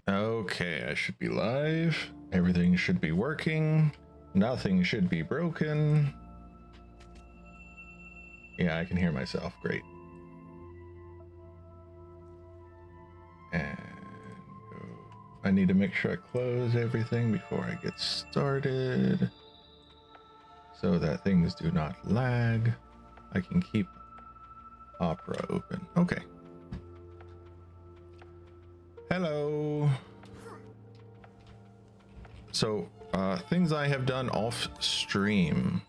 Okay, I should be live. Everything should be working. Nothing should be broken. Yeah, I can hear myself. Great. And I need to make sure I close everything before I get started so that things do not lag. I can keep Opera open. Okay. Hello. So, things I have done off stream.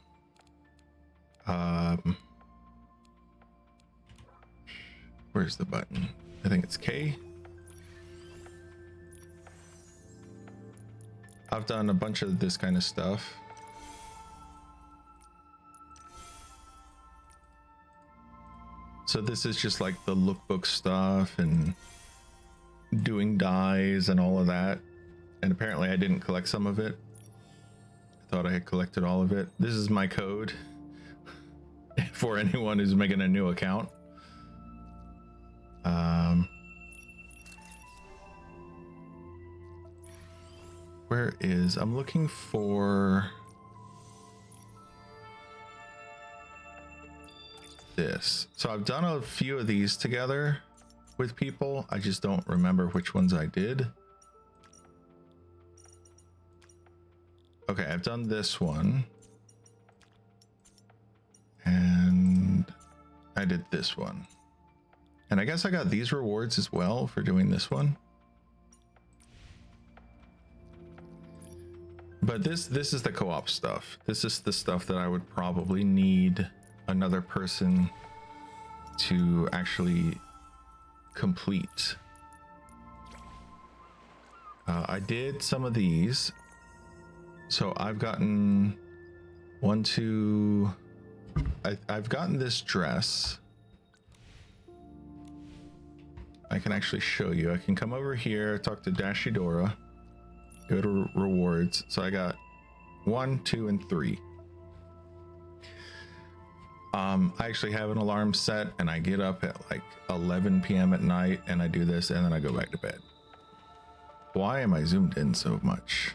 Where's the button? I think it's K. I've done a bunch of this kind of stuff. So this is just like the lookbook stuff and doing dyes and all of that. And apparently I didn't collect some of it. I thought I had collected all of it. This is my code for anyone who's making a new account. Where is, I'm looking for this. So I've done a few of these together with people. I just don't remember which ones I did. Okay, I've done this one. And I did this one. And I guess I got these rewards as well for doing this one. But this is the co-op stuff. This is the stuff that I would probably need another person to actually complete. I did some of these. So I've gotten one, two, I've gotten this dress. I can actually show you. I can come over here, talk to Dashidora, go to rewards. So I got 1, 2, and 3. I actually have an alarm set and I get up at like 11 p.m. at night and I do this and then I go back to bed. Why am I zoomed in so much?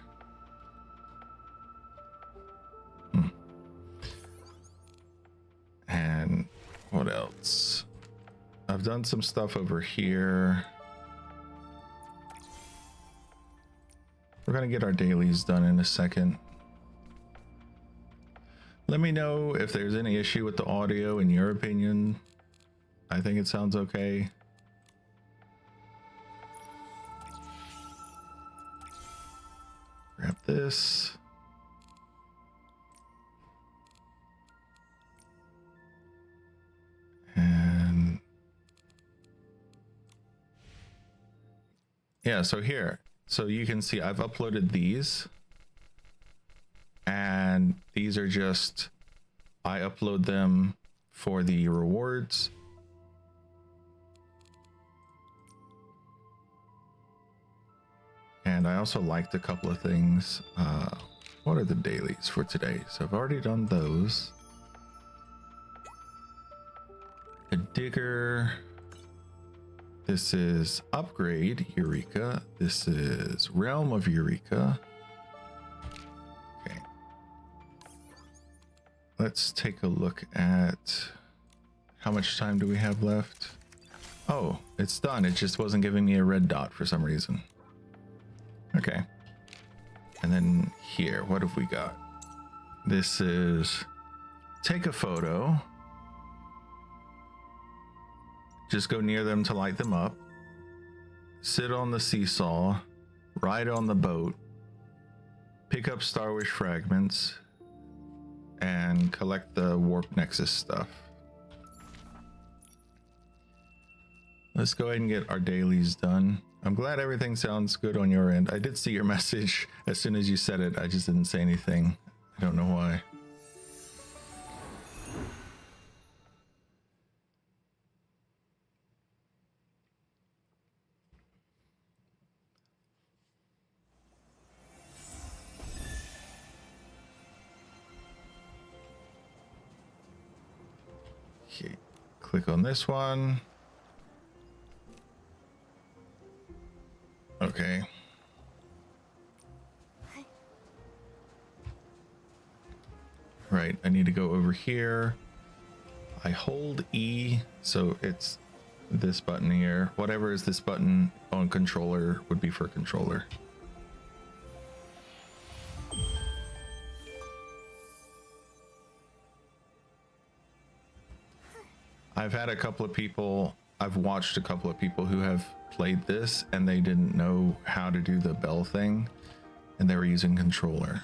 And what else? I've done some stuff over here. We're gonna get our dailies done in a second. Let me know if there's any issue with the audio in your opinion. I think it sounds okay. Grab this. And yeah, so here. So you can see I've uploaded these. And these are just, I upload them for the rewards. And I also liked a couple of things. What are the dailies for today? So I've already done those. A digger. This is upgrade Eureka. This is realm of Eureka. Let's take a look at how much time do we have left. Oh, it's done. It just wasn't giving me a red dot for some reason. Okay. And then here, what have we got? This is take a photo. Just go near them to light them up. Sit on the seesaw. Ride on the boat. Pick up Star Wish fragments. And collect the warp nexus stuff. Let's go ahead and get our dailies done. I'm glad everything sounds good on your end. I did see your message as soon as you said it. I just didn't say anything. I don't know why. Okay, click on this one. Okay. Okay. Right, I need to go over here. I hold E, so it's this button here. Whatever is this button on controller would be for controller. I've had a couple of people, I've watched a couple of people who have played this and they didn't know how to do the bell thing and they were using controller.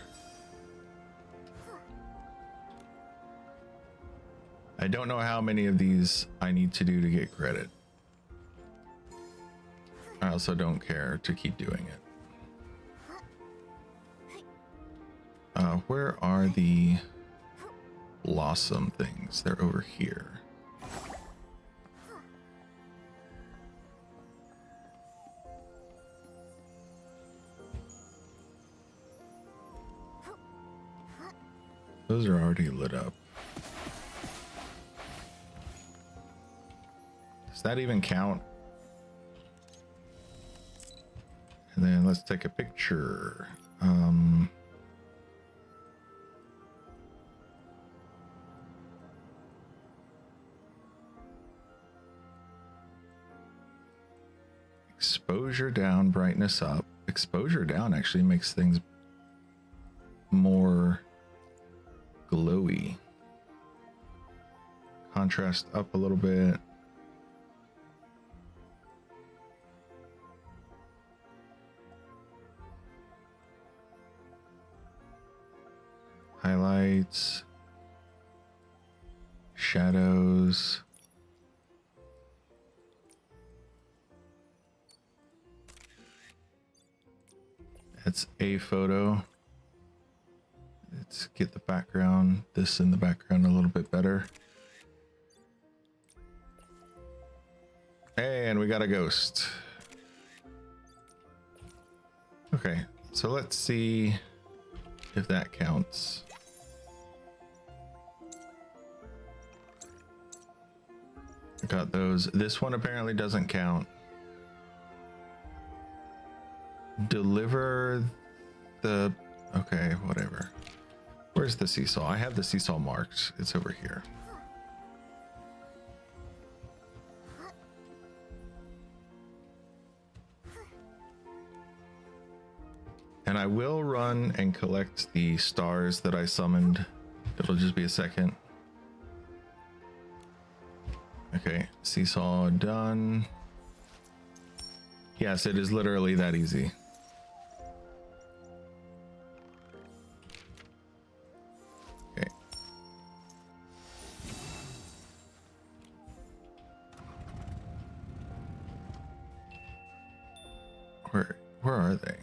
I don't know how many of these I need to do to get credit. I also don't care to keep doing it. Where are the blossom things? They're over here. Those are already lit up. Does that even count? And then let's take a picture. Exposure down, brightness up. Exposure down actually makes things more glowy. Contrast up a little bit. Highlights, shadows. That's a photo. Let's get the background, this in the background a little bit better. And we got a ghost. Okay, so let's see if that counts. I got those. This one apparently doesn't count. Deliver the... Okay, whatever. Where's the seesaw? I have the seesaw marked. It's over here. And I will run and collect the stars that I summoned. It'll just be a second. Okay, seesaw done. Yes, it is literally that easy. Okay. Where are they?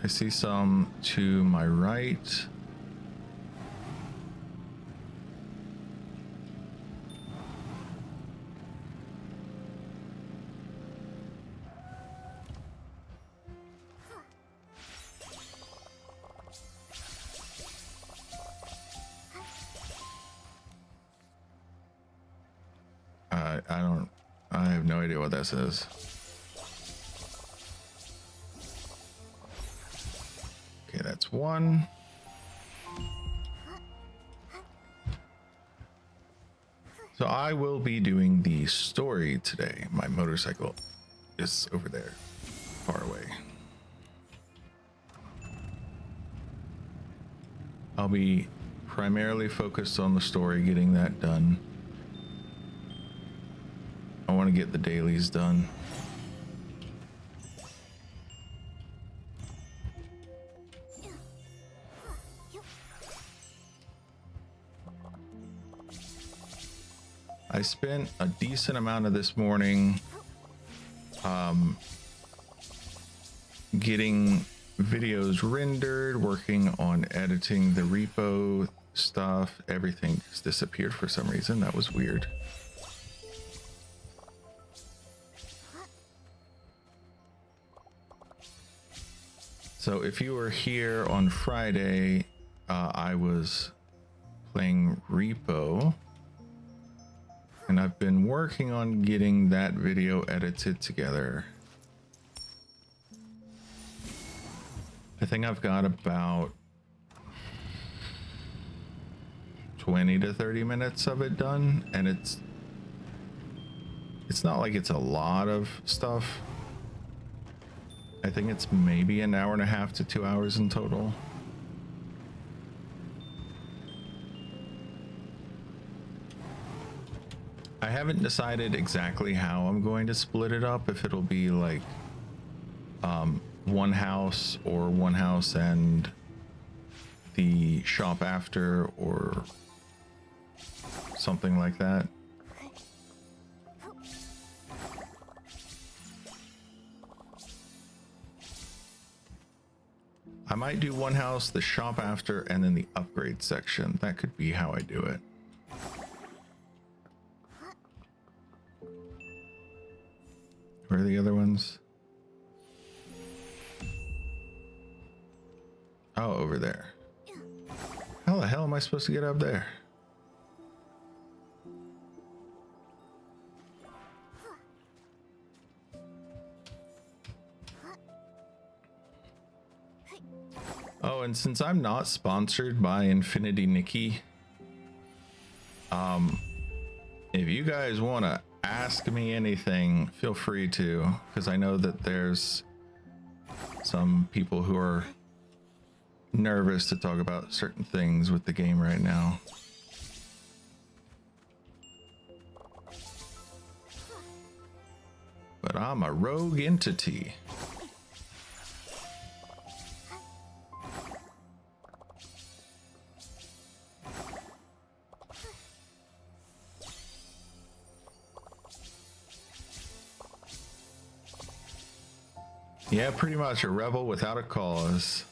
I see some to my right. I have no idea what that says. Okay, that's one. So I will be doing the story today. My motorcycle is over there, far away. I'll be primarily focused on the story, getting that done. I want to get the dailies done. I spent a decent amount of this morning getting videos rendered, working on editing the repo stuff. Everything just disappeared for some reason. That was weird. So if you were here on Friday, I was playing Repo, and I've been working on getting that video edited together. I think I've got about 20 to 30 minutes of it done, and it's not like it's a lot of stuff. I think it's maybe an hour and a half to 2 hours in total. I haven't decided exactly how I'm going to split it up, if it'll be like one house or one house and the shop after, or something like that. I might do one house, the shop after, and then the upgrade section. That could be how I do it. Where are the other ones? Oh, over there. How the hell am I supposed to get up there? Oh, and since I'm not sponsored by Infinity Nikki, if you guys want to ask me anything, feel free to, because I know that there's some people who are nervous to talk about certain things with the game right now. But I'm a rogue entity. Yeah, pretty much a rebel without a cause.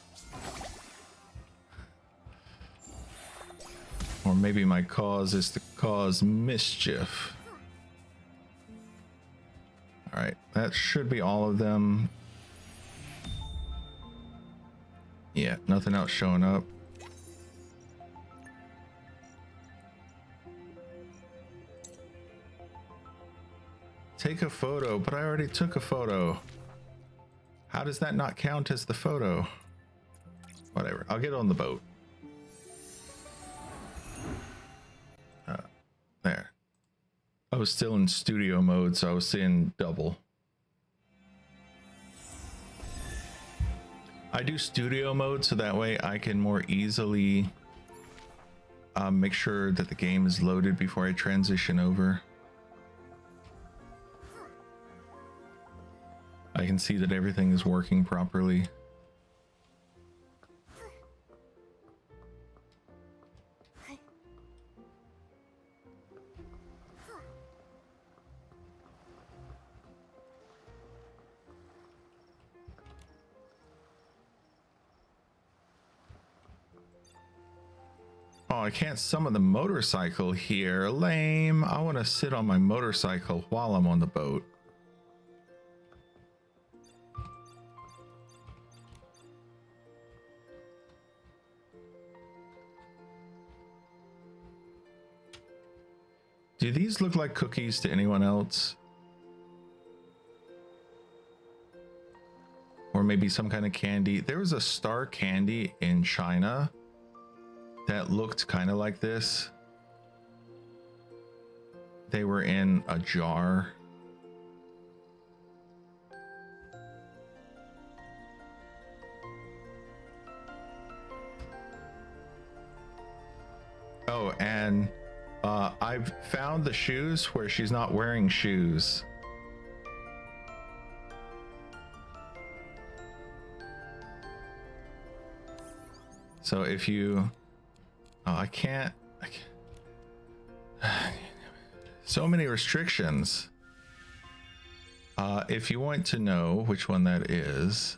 Or maybe my cause is to cause mischief. All right, that should be all of them. Yeah, nothing else showing up. Take a photo, but I already took a photo. How does that not count as the photo? Whatever, I'll get on the boat. There. I was still in studio mode, so I was seeing double. I do studio mode so that way I can more easily make sure that the game is loaded before I transition over. I can see that everything is working properly. Oh, I can't summon the motorcycle here. Lame. I want to sit on my motorcycle while I'm on the boat. Do these look like cookies to anyone else? Or maybe some kind of candy. There was a star candy in China that looked kind of like this. They were in a jar. Oh, and I've found the shoes where she's not wearing shoes. So if you, oh, I can't. So many restrictions. If you want to know which one that is,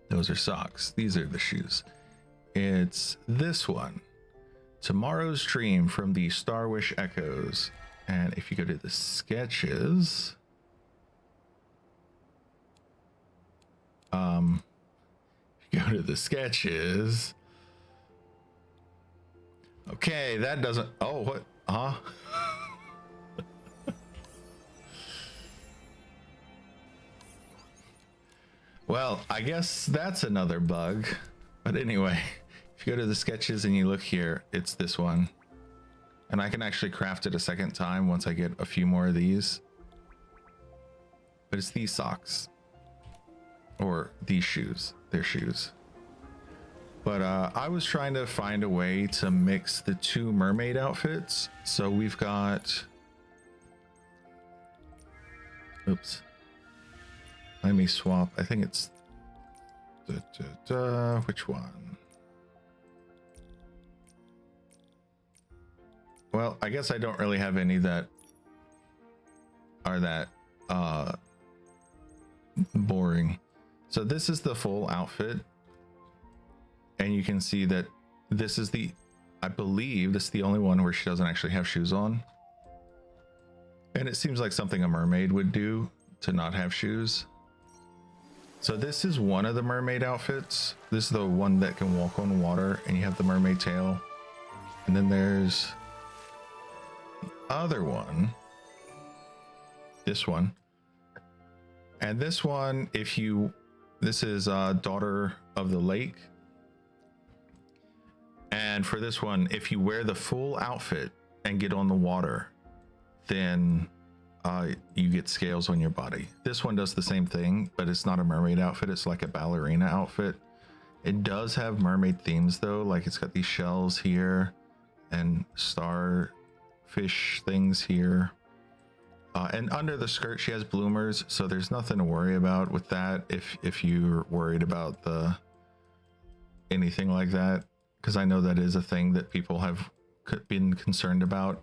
those are socks. These are the shoes. It's this one. Tomorrow's Dream from the Star Wish Echoes. And if you go to the sketches, Go to the sketches. Okay, that doesn't. Oh, what? Huh? Well, I guess that's another bug. But anyway, if you go to the sketches and you look here, it's this one. And I can actually craft it a second time once I get a few more of these. But it's these socks. Or these shoes. They're shoes. But I was trying to find a way to mix the two mermaid outfits. So we've got... Oops. Let me swap. I think it's... Which one? Well, I guess I don't really have any that are that boring. So this is the full outfit. And you can see that this is the, I believe this is the only one where she doesn't actually have shoes on. And it seems like something a mermaid would do to not have shoes. So this is one of the mermaid outfits. This is the one that can walk on water and you have the mermaid tail. And then there's the other one. This one. And this one, if you, this is Daughter of the Lake. And for this one, if you wear the full outfit and get on the water, then you get scales on your body. This one does the same thing, but it's not a mermaid outfit. It's like a ballerina outfit. It does have mermaid themes though. Like it's got these shells here and starfish things here. And under the skirt, she has bloomers. So there's nothing to worry about with that. If you're worried about anything like that. Because I know that is a thing that people have been concerned about.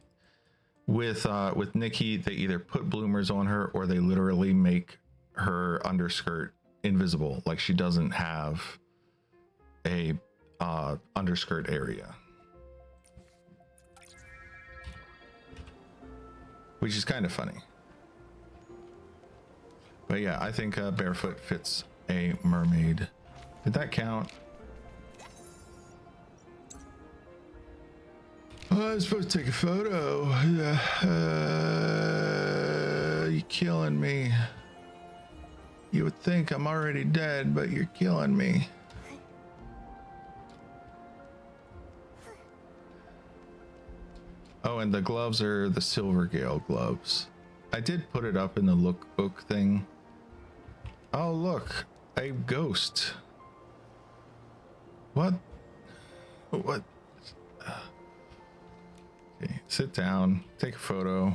With Nikki, they either put bloomers on her or they literally make her underskirt invisible. Like she doesn't have a underskirt area. Which is kind of funny. But yeah, I think barefoot fits a mermaid. Did that count? Oh, I was supposed to take a photo. You're killing me. You would think I'm already dead, but you're killing me. Oh, and the gloves are the Silvergale gloves. I did put it up in the lookbook thing. Oh, look, a ghost. What? What? Okay, sit down, take a photo.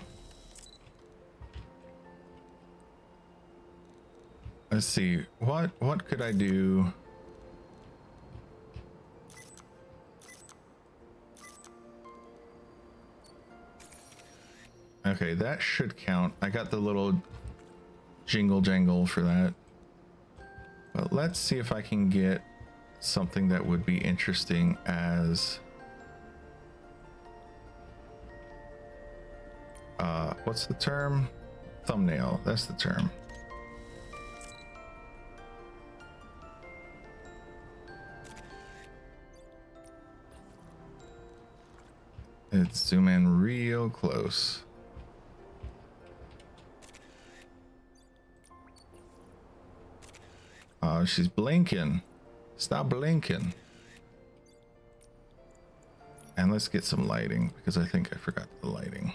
Let's see, what could I do? Okay, that should count. I got the little jingle jangle for that. But let's see if I can get something that would be interesting as what's the term? Thumbnail, that's the term. Let's zoom in real close. Oh, she's blinking. Stop blinking. And let's get some lighting because I think I forgot the lighting.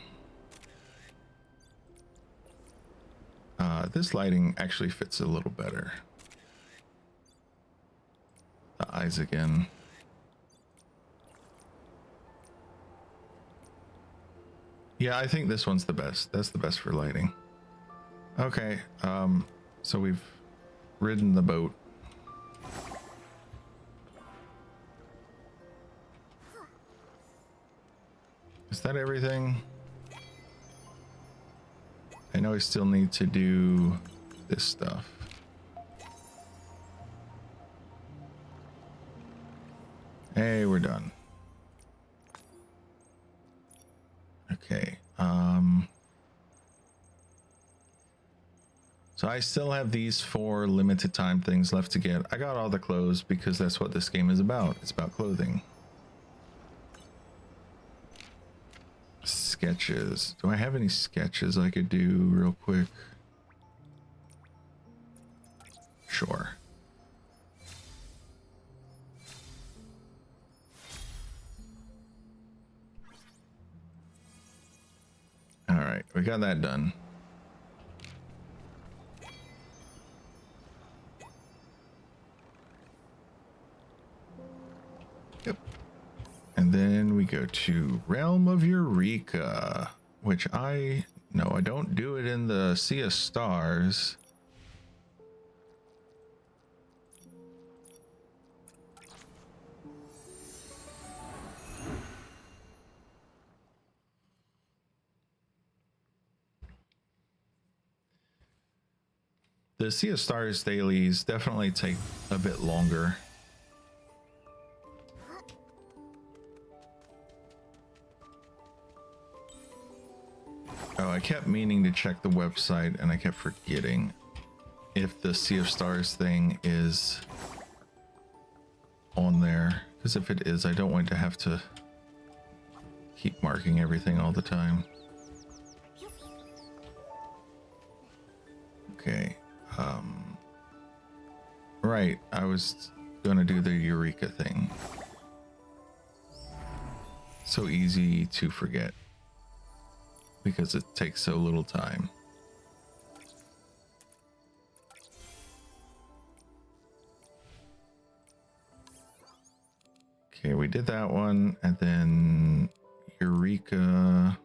This lighting actually fits a little better. The eyes again. Yeah, I think this one's the best. That's the best for lighting. Okay, so we've ridden the boat. Is that everything? I know I still need to do this stuff. Hey, we're done. Okay, So I still have these 4 limited time things left to get. I got all the clothes because that's what this game is about. It's about clothing. Sketches. Do I have any sketches I could do real quick? Sure. All right, we got that done. Yep. And then we go to Realm of Eureka, which I don't do it in the Sea of Stars. The Sea of Stars dailies definitely take a bit longer. Oh, I kept meaning to check the website and I kept forgetting if the Sea of Stars thing is on there. Because if it is, I don't want to have to keep marking everything all the time. Okay. Right, I was gonna do the Eureka thing. So easy to forget because it takes so little time. Okay, we did that one, and then Eureka.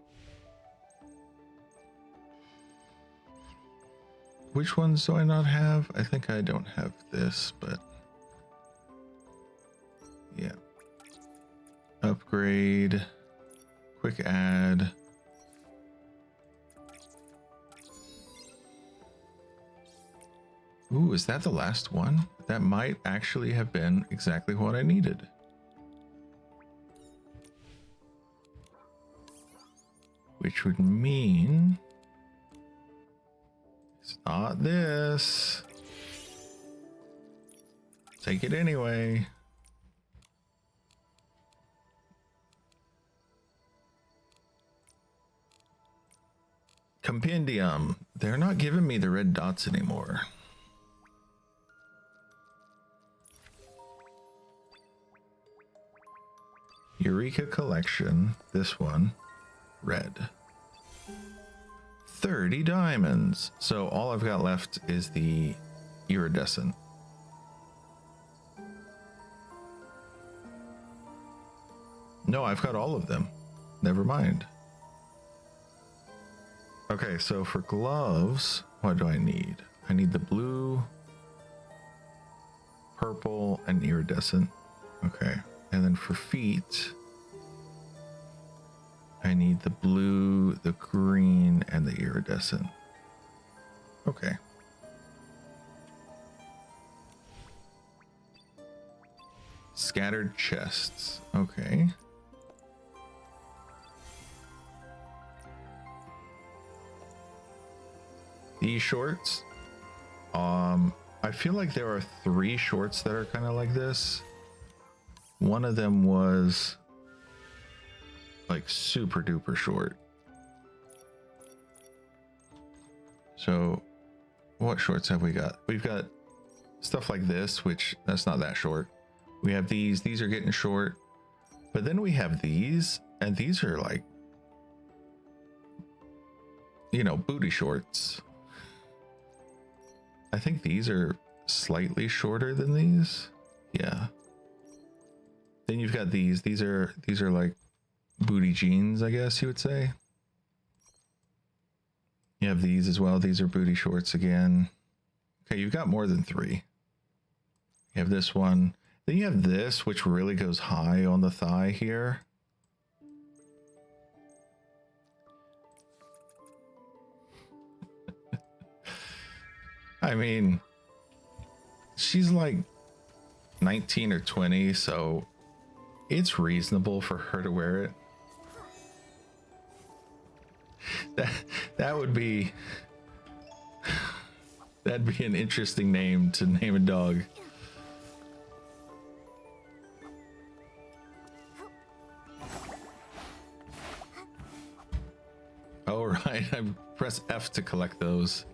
Which ones do I not have? I think I don't have this, but yeah. Upgrade, quick add. Ooh, is that the last one? That might actually have been exactly what I needed. Which would mean it's not this. Take it anyway. Compendium. They're not giving me the red dots anymore. Eureka collection. This one. Red. 30 diamonds. So all I've got left is the iridescent. No, I've got all of them. Never mind. Okay, so for gloves, what do I need? I need the blue, purple, and iridescent. Okay, and then for feet, I need the blue, the green, and the iridescent. Okay. Scattered chests. Okay. These shorts. I feel like there are 3 shorts that are kind of like this. One of them was like super duper short. So what shorts have we got? We've got stuff like this, which that's not that short. We have these are getting short, but then we have these, and these are like, you know, booty shorts. I think these are slightly shorter than these. Yeah. Then you've got these are like booty jeans, I guess you would say. You have these as well. These are booty shorts again. Okay, you've got more than 3. You have this one. Then you have this, which really goes high on the thigh here. I mean, she's like 19 or 20, so it's reasonable for her to wear it. That would be That'd be an interesting name to name a dog. Oh, right. I press F to collect those.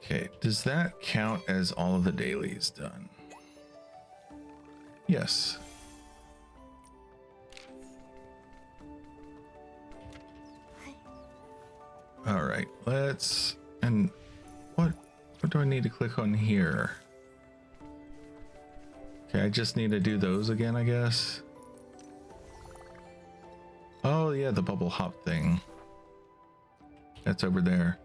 Okay, does that count as all of the dailies done? Yes. All right, let's, and what do I need to click on here? Okay, I just need to do those again, I guess. Oh yeah, the bubble hop thing. That's over there.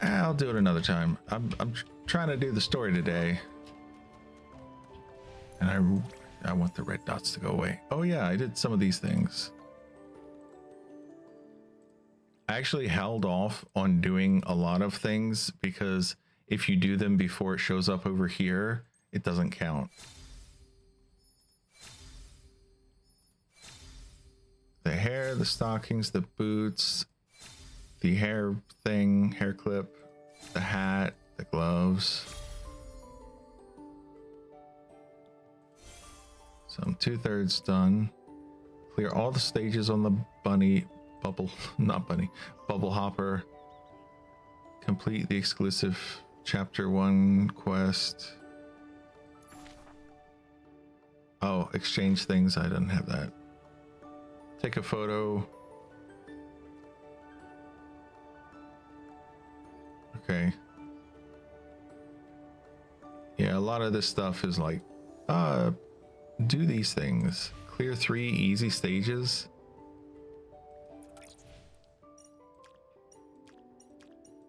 I'll do it another time. I'm trying to do the story today. And I want the red dots to go away. Oh yeah, I did some of these things. I actually held off on doing a lot of things because if you do them before it shows up over here, it doesn't count. The hair, the stockings, the boots, the hair thing, hair clip, the hat, the gloves. So I'm 2/3 done. Clear all the stages on the bubble hopper. Complete the exclusive chapter 1 quest. Oh, exchange things. I didn't have that. Take a photo. Okay. Yeah, a lot of this stuff is like, do these things. Clear 3 easy stages.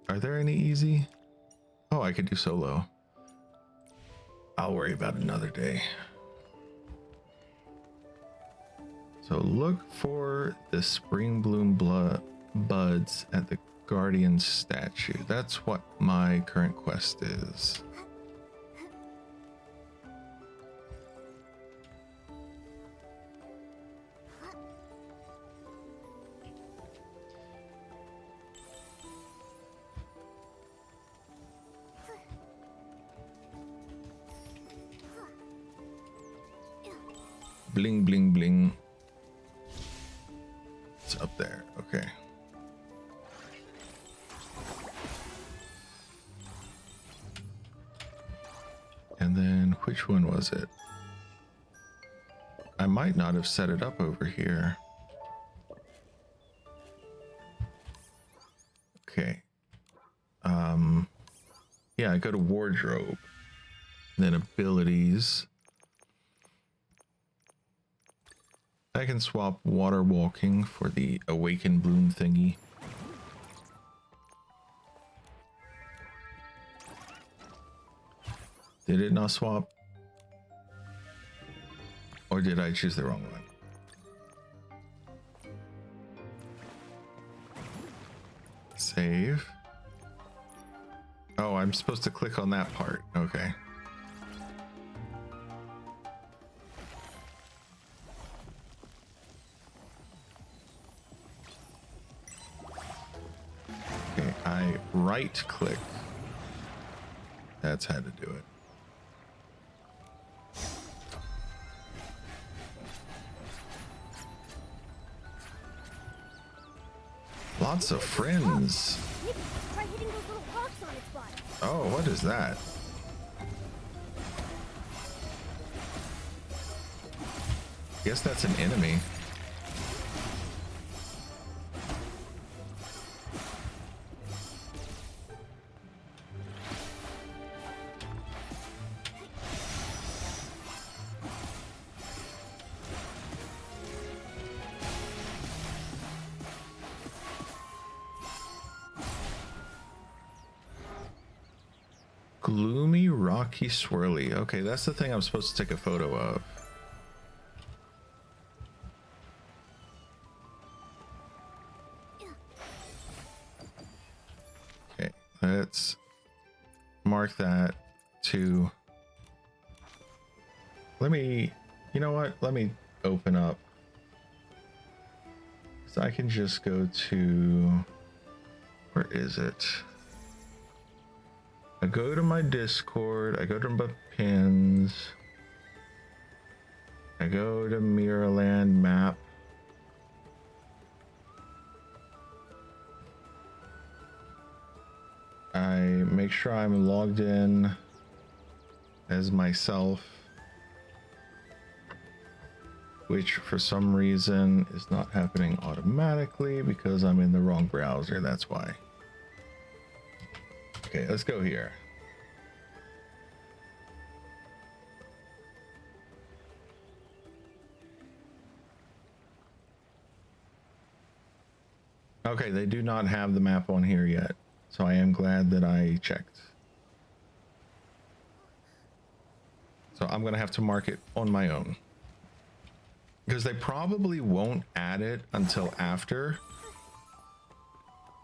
Are there any easy? Oh, I could do solo. I'll worry about it another day. So look for the spring bloom buds at the Guardian statue. That's what my current quest is. Bling, bling, bling. It's up there. Okay. And then which one was it? I might not have set it up over here. Okay. Yeah, I go to wardrobe, then abilities. I can swap water walking for the awaken bloom thingy. Did it not swap? Or did I choose the wrong one? Save. Oh, I'm supposed to click on that part. Okay. Okay, I right click. That's how to do it. Lots of friends. Nikki, try hitting those little rocks on its body. Oh, what is that? Guess that's an enemy. Gloomy, rocky, swirly. Okay, that's the thing I'm supposed to take a photo of. Okay, let's mark that. to... Let me... You know what? Let me open up. So I can just go to... Where is it? I go to my Discord. I go to my pins. I go to Mirrorland map. I make sure I'm logged in as myself, which for some reason is not happening automatically because I'm in the wrong browser. That's why. Okay, let's go here. Okay, they do not have the map on here yet, so I am glad that I checked. So I'm gonna have to mark it on my own, because they probably won't add it until after,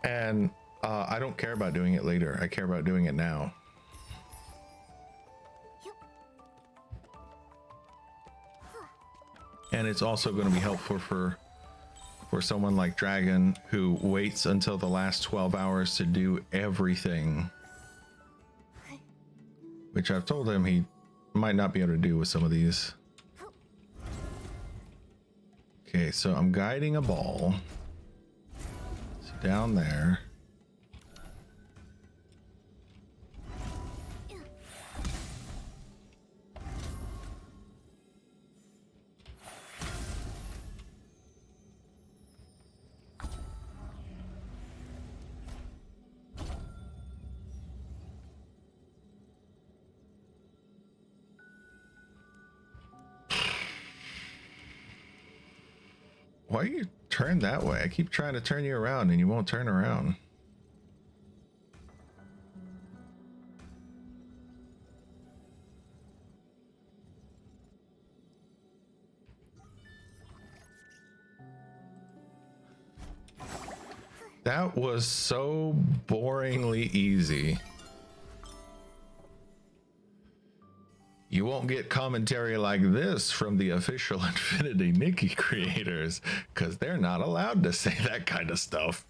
and I don't care about doing it later. I care about doing it now. And it's also going to be helpful for someone like Dragon, who waits until the last 12 hours to do everything, which I've told him he might not be able to do with some of these. Okay, so I'm guiding a ball. So down there. Why are you turned that way? I keep trying to turn you around and you won't turn around. That was so boringly easy. You won't get commentary like this from the official Infinity Nikki creators, because they're not allowed to say that kind of stuff.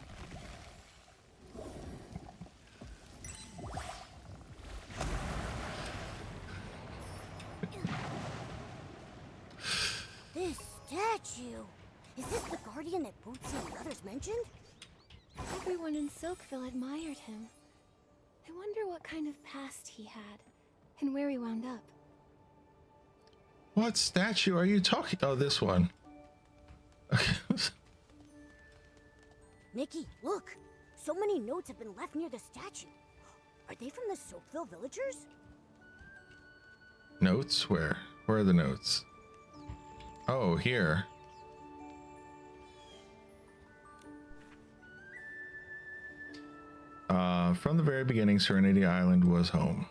This statue! Is this the guardian that Bootsy and the others mentioned? Everyone in Silkville admired him. I wonder what kind of past he had, and where he wound up. What statue are you talking? Oh, this one. Nikki, look! So many notes have been left near the statue. Are they from the Silkville villagers? Notes? Where? Where are the notes? Oh, here. From the very beginning, Serenity Island was home.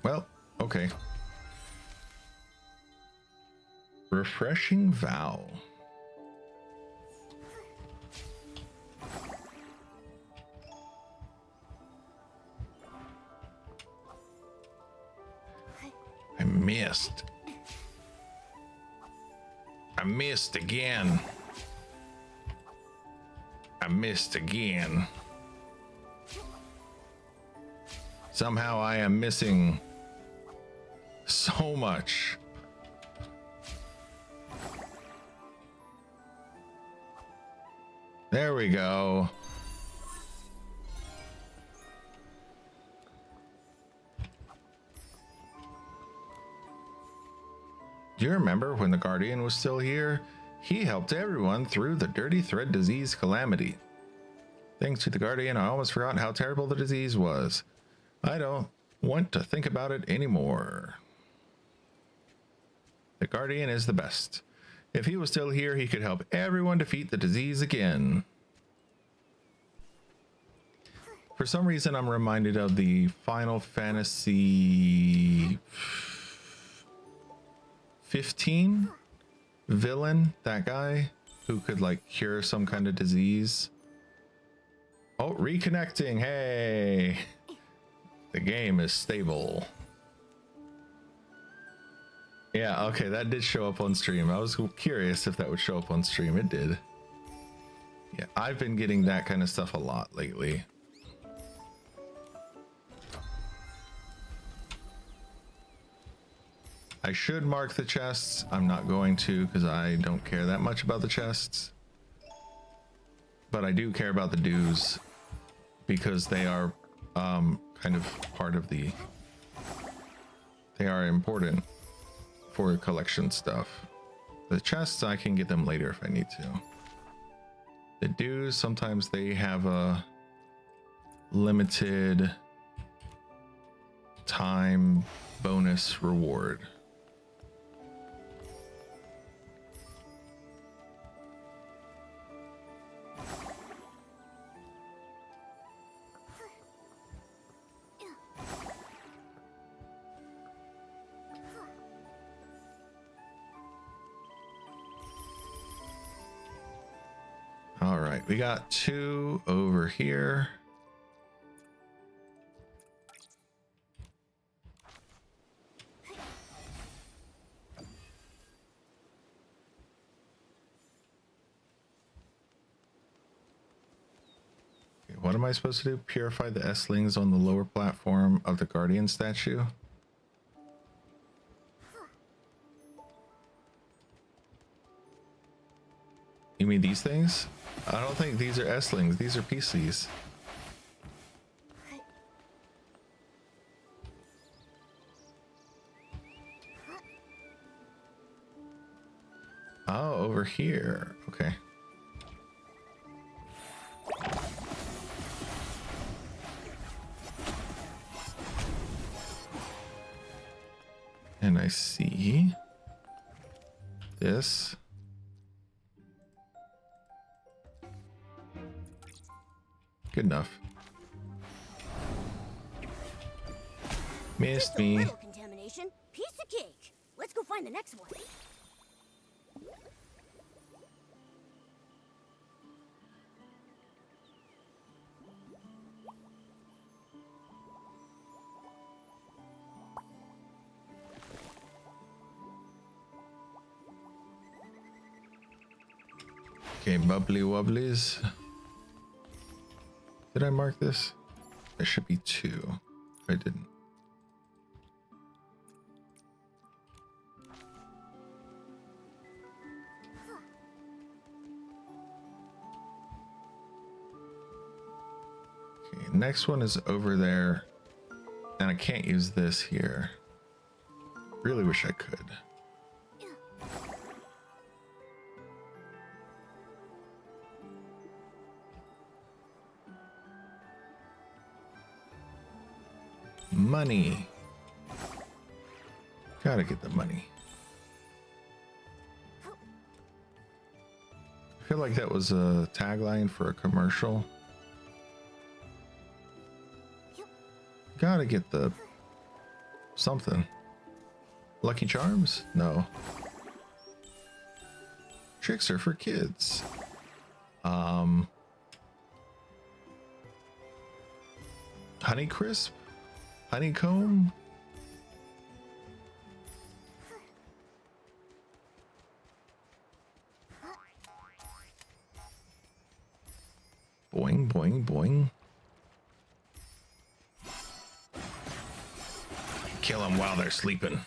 Well, okay. Refreshing vow. I missed. I missed again. I missed again. Somehow I am missing so much. There we go. Do you remember when the Guardian was still here? He helped everyone through the Dirty Thread disease calamity. Thanks to the Guardian, I almost forgot how terrible the disease was. I don't want to think about it anymore. The Guardian is the best. If he was still here, he could help everyone defeat the disease again. For some reason, I'm reminded of the Final Fantasy 15 villain, that guy who could like cure some kind of disease. Oh, reconnecting. Hey. The game is stable. Yeah, okay, that did show up on stream. I was curious if that would show up on stream. It did. Yeah, I've been getting that kind of stuff a lot lately. I should mark the chests. I'm not going to because I don't care that much about the chests. But I do care about the dues because they are kind of part of the... They are important for collection stuff. The chests, I can get them later if I need to. The dues, sometimes they have a limited time bonus reward. All right, we got 2 over here. Okay, what am I supposed to do? Purify the S-lings on the lower platform of the Guardian statue? You mean these things? I don't think these are S-lings. These are PCs. Oh, over here. Okay. And I see this. Good enough. Missed Just a me. little contamination. Piece of cake. Let's go find the next one. Okay, bubbly wobblies. Did I mark this? There should be 2. I didn't. Okay, next one is over there. And I can't use this here. Really wish I could. Money. Gotta get the money. I feel like that was a tagline for a commercial. Gotta get the something. Lucky Charms? No. Tricks are for kids. Honey Crisp? Honeycomb? Boing, boing, boing. Kill them while they're sleeping.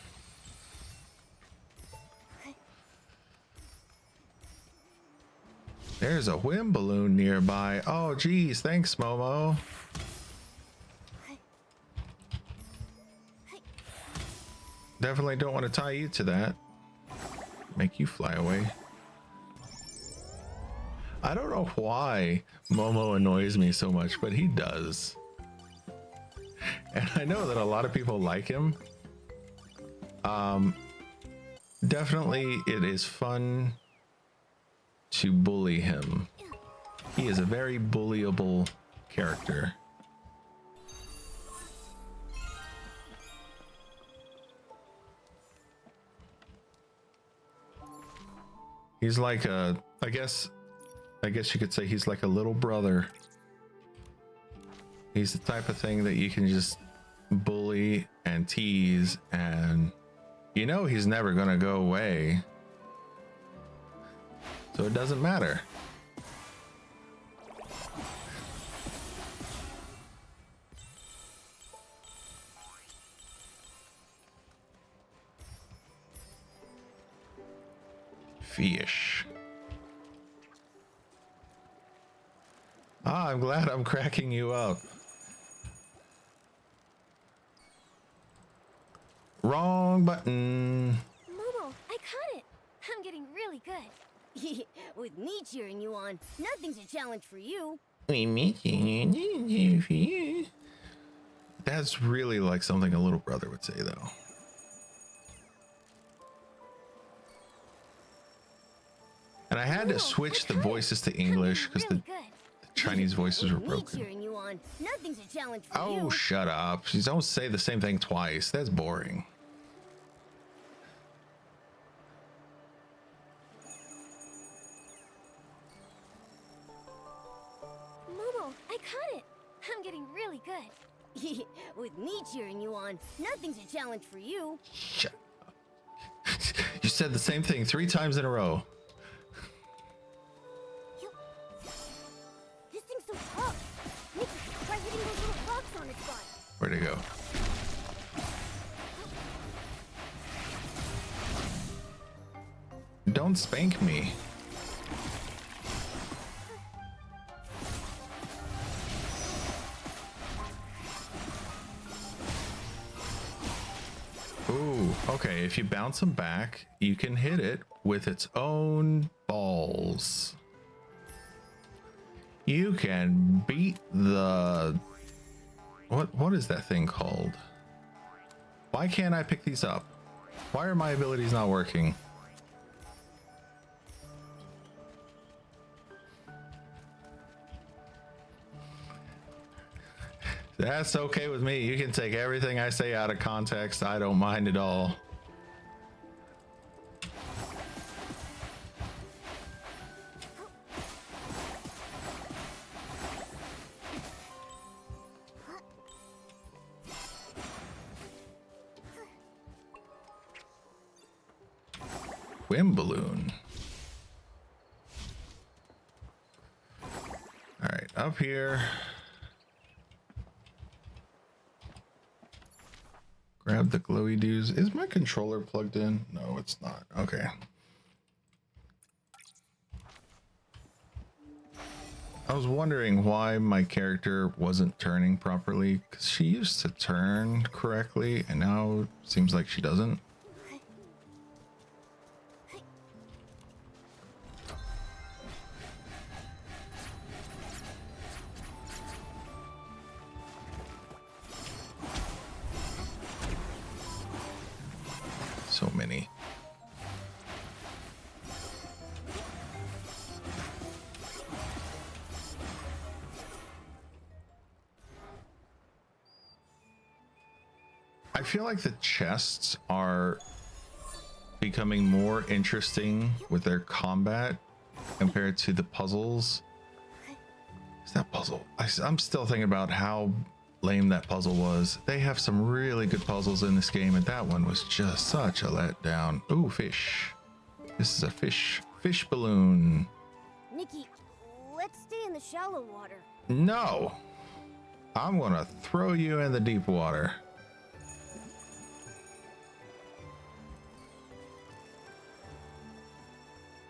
There's a whim balloon nearby. Oh, geez. Thanks, Momo. Definitely don't want to tie you to that. Make you fly away. I don't know why Momo annoys me so much, but he does. And I know that a lot of people like him. Definitely it is fun to bully him. He is a very bullyable character. He's like a, I guess you could say he's like a little brother. He's the type of thing that you can just bully and tease, and you know he's never gonna go away, so it doesn't matter. Fish. Ah, I'm glad I'm cracking you up. Wrong button. Momo, I caught it. I'm getting really good. With me cheering you on, nothing's a challenge for you. That's really like something a little brother would say, though. And I had to switch the voices to English because the Chinese voices were broken. Cheering you on, nothing's a challenge for you. Oh, shut up. You don't say the same thing twice. That's boring. Momo, I caught it. I'm getting really good. With me cheering you on, nothing's a challenge for you. Shut up. You said the same thing 3 times in a row. This thing's so tough. Nikki, try hitting those little rocks on its butt. Where'd it go? Don't spank me. Ooh, okay, if you bounce them back, you can hit it with its own balls. You can beat the... What is that thing called? Why can't I pick these up? Why are my abilities not working? That's okay with me. You can take everything I say out of context. I don't mind at all. Swim balloon. All right, up here. Grab the glowy dudes. Is my controller plugged in? No, it's not. Okay. I was wondering why my character wasn't turning properly, because she used to turn correctly and now it seems like she doesn't. So many. I feel like the chests are becoming more interesting with their combat compared to the puzzles. Is that puzzle? I'm still thinking about how lame that puzzle was. They have some really good puzzles in this game, and that one was just such a letdown. Ooh, fish. This is a fish balloon. Nikki, let's stay in the shallow water. No, I'm gonna throw you in the deep water.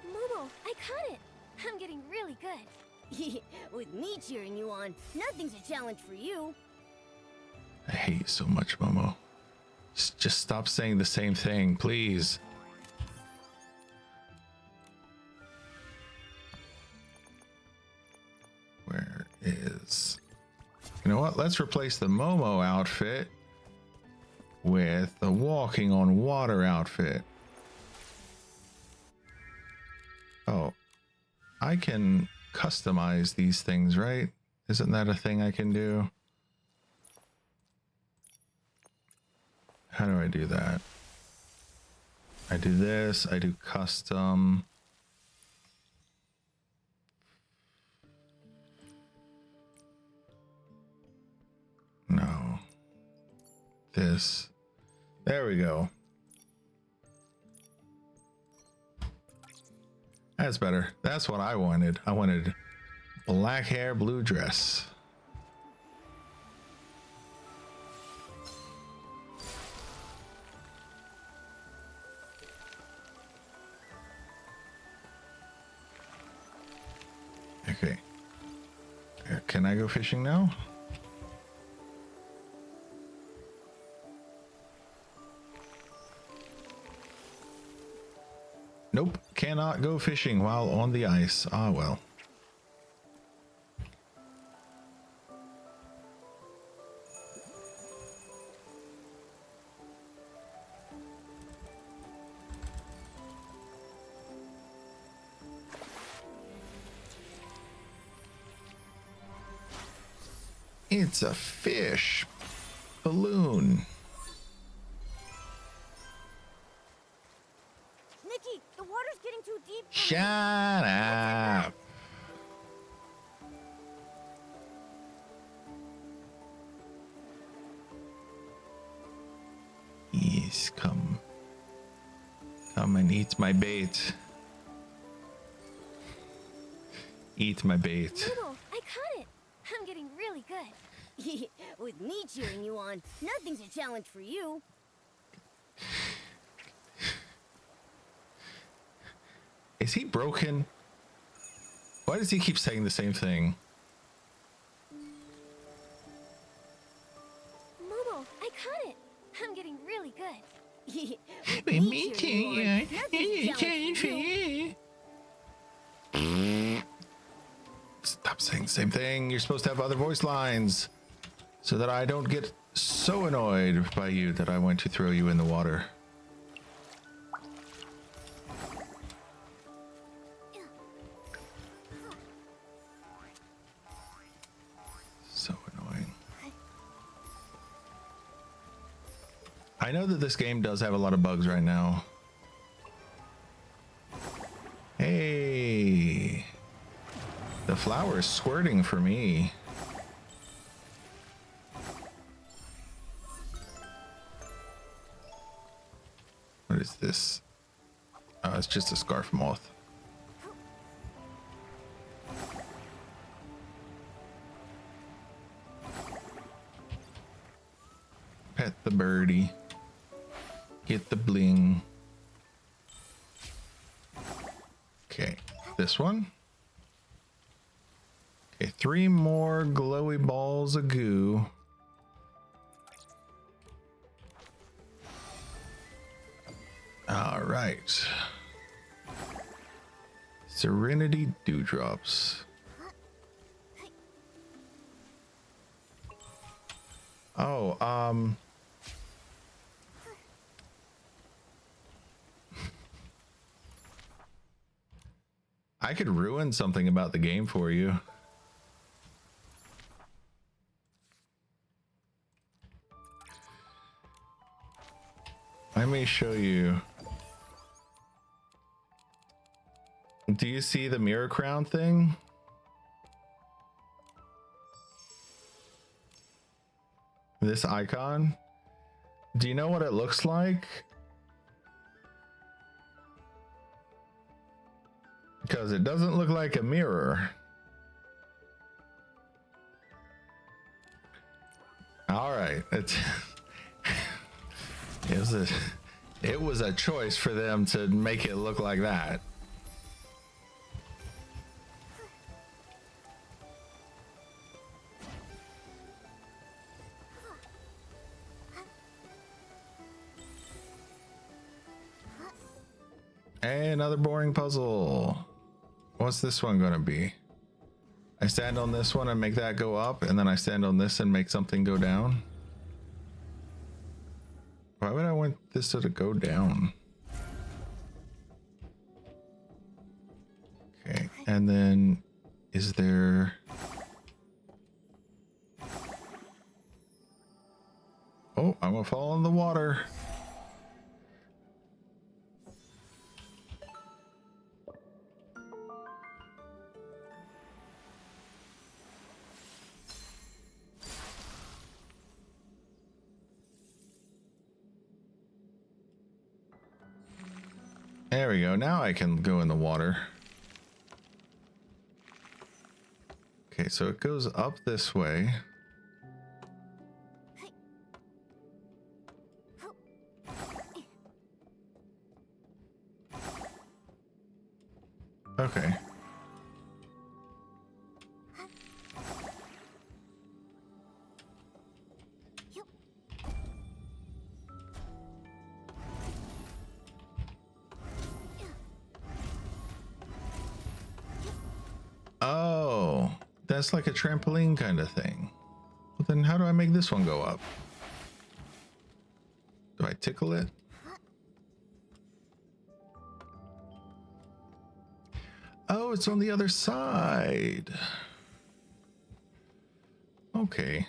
Momo, I caught it. I'm getting really good. With me cheering you on, nothing's a challenge for you. I hate you so much, Momo. Just stop saying the same thing, please. Where is... You know what? Let's replace the Momo outfit with the walking on water outfit. Oh, I can customize these things, right? Isn't that a thing I can do? How do I do that? I do this, I do custom. No. this. There we go. That's better. That's what I wanted. I wanted black hair, blue dress. Okay. Can I go fishing now? Nope, cannot go fishing while on the ice. Ah, well. It's a fish balloon. Nikki, the water's getting too deep. Shut up. Yes, come. Come and eat my bait. Eat my bait. Noodle, I caught it. I'm getting really good. With me cheering you on, nothing's a challenge for you. Is he broken? Why does he keep saying the same thing? Noodle, I caught it. I'm getting really good. With me cheering you on, nothing's a challenge for you. Stop saying the same thing. You're supposed to have other voice lines so that I don't get so annoyed by you that I want to throw you in the water. So annoying. I know that this game does have a lot of bugs right now. Hey. The flower is squirting for me. What is this? Oh, it's just a scarf moth. Pet the birdie. Get the bling. Okay, this one. Okay, 3 more glowy balls of goo. All right. Serenity dewdrops. Oh, I could ruin something about the game for you. Let me show you. Do you see the mirror crown thing? This icon? Do you know what it looks like? Because it doesn't look like a mirror. All right, it was a choice for them to make it look like that. Hey, another boring puzzle. What's this one gonna be? I stand on this one and make that go up, and then I stand on this and make something go down. Why would I want this to go down? Okay, and then is there... Oh, I'm gonna fall in the water. There we go. Now I can go in the water. Okay, so it goes up this way. Okay. Oh, that's like a trampoline kind of thing. Well, then how do I make this one go up? Do I tickle it? Oh, it's on the other side. Okay.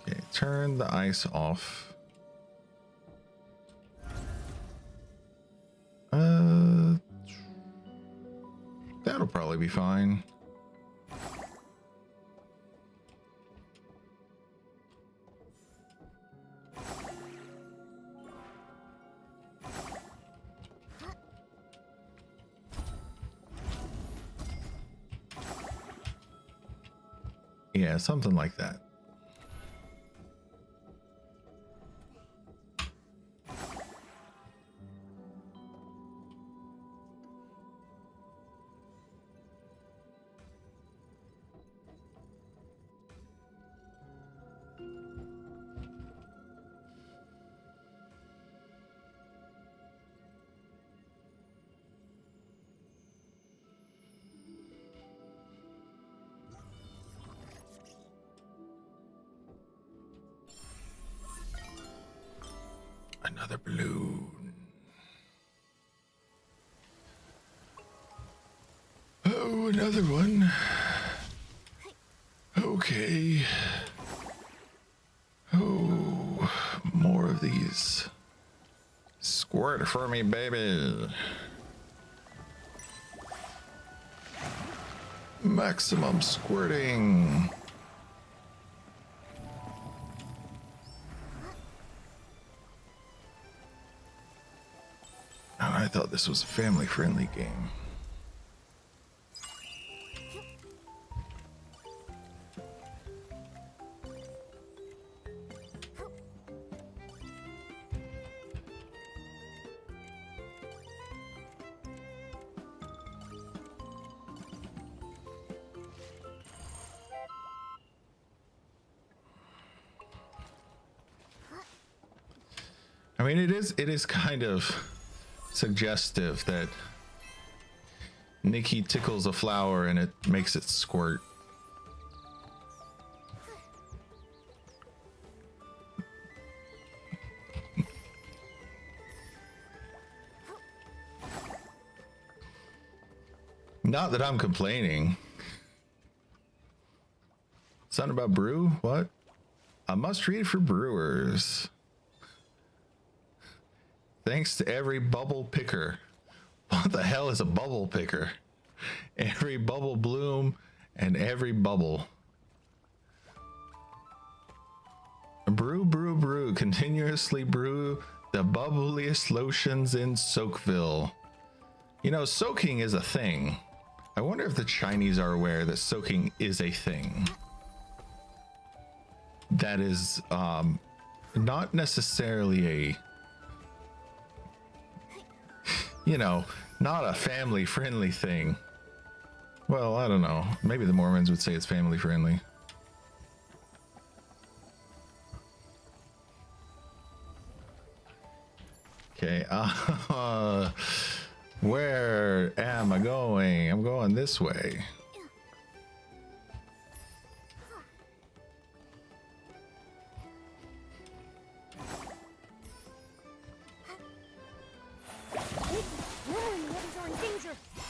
Okay, turn the ice off. That'll probably be fine. Yeah, something like that. Another balloon. Oh, another one. Okay. Oh, more of these. Squirt for me, baby. Maximum squirting. Oh, I thought this was a family-friendly game. I mean, it is kind of suggestive that Nikki tickles a flower and it makes it squirt. Not that I'm complaining. Something about brew? What? A must read for brewers. Thanks to every bubble picker. What the hell is a bubble picker? Every bubble bloom and every bubble. Brew, brew, brew. Continuously brew the bubbliest lotions in Soakville. You know, soaking is a thing. I wonder if the Chinese are aware that soaking is a thing. That is not necessarily a, you know, not a family friendly thing. Well, I don't know. Maybe the Mormons would say it's family friendly. Okay, where am I going? I'm going this way.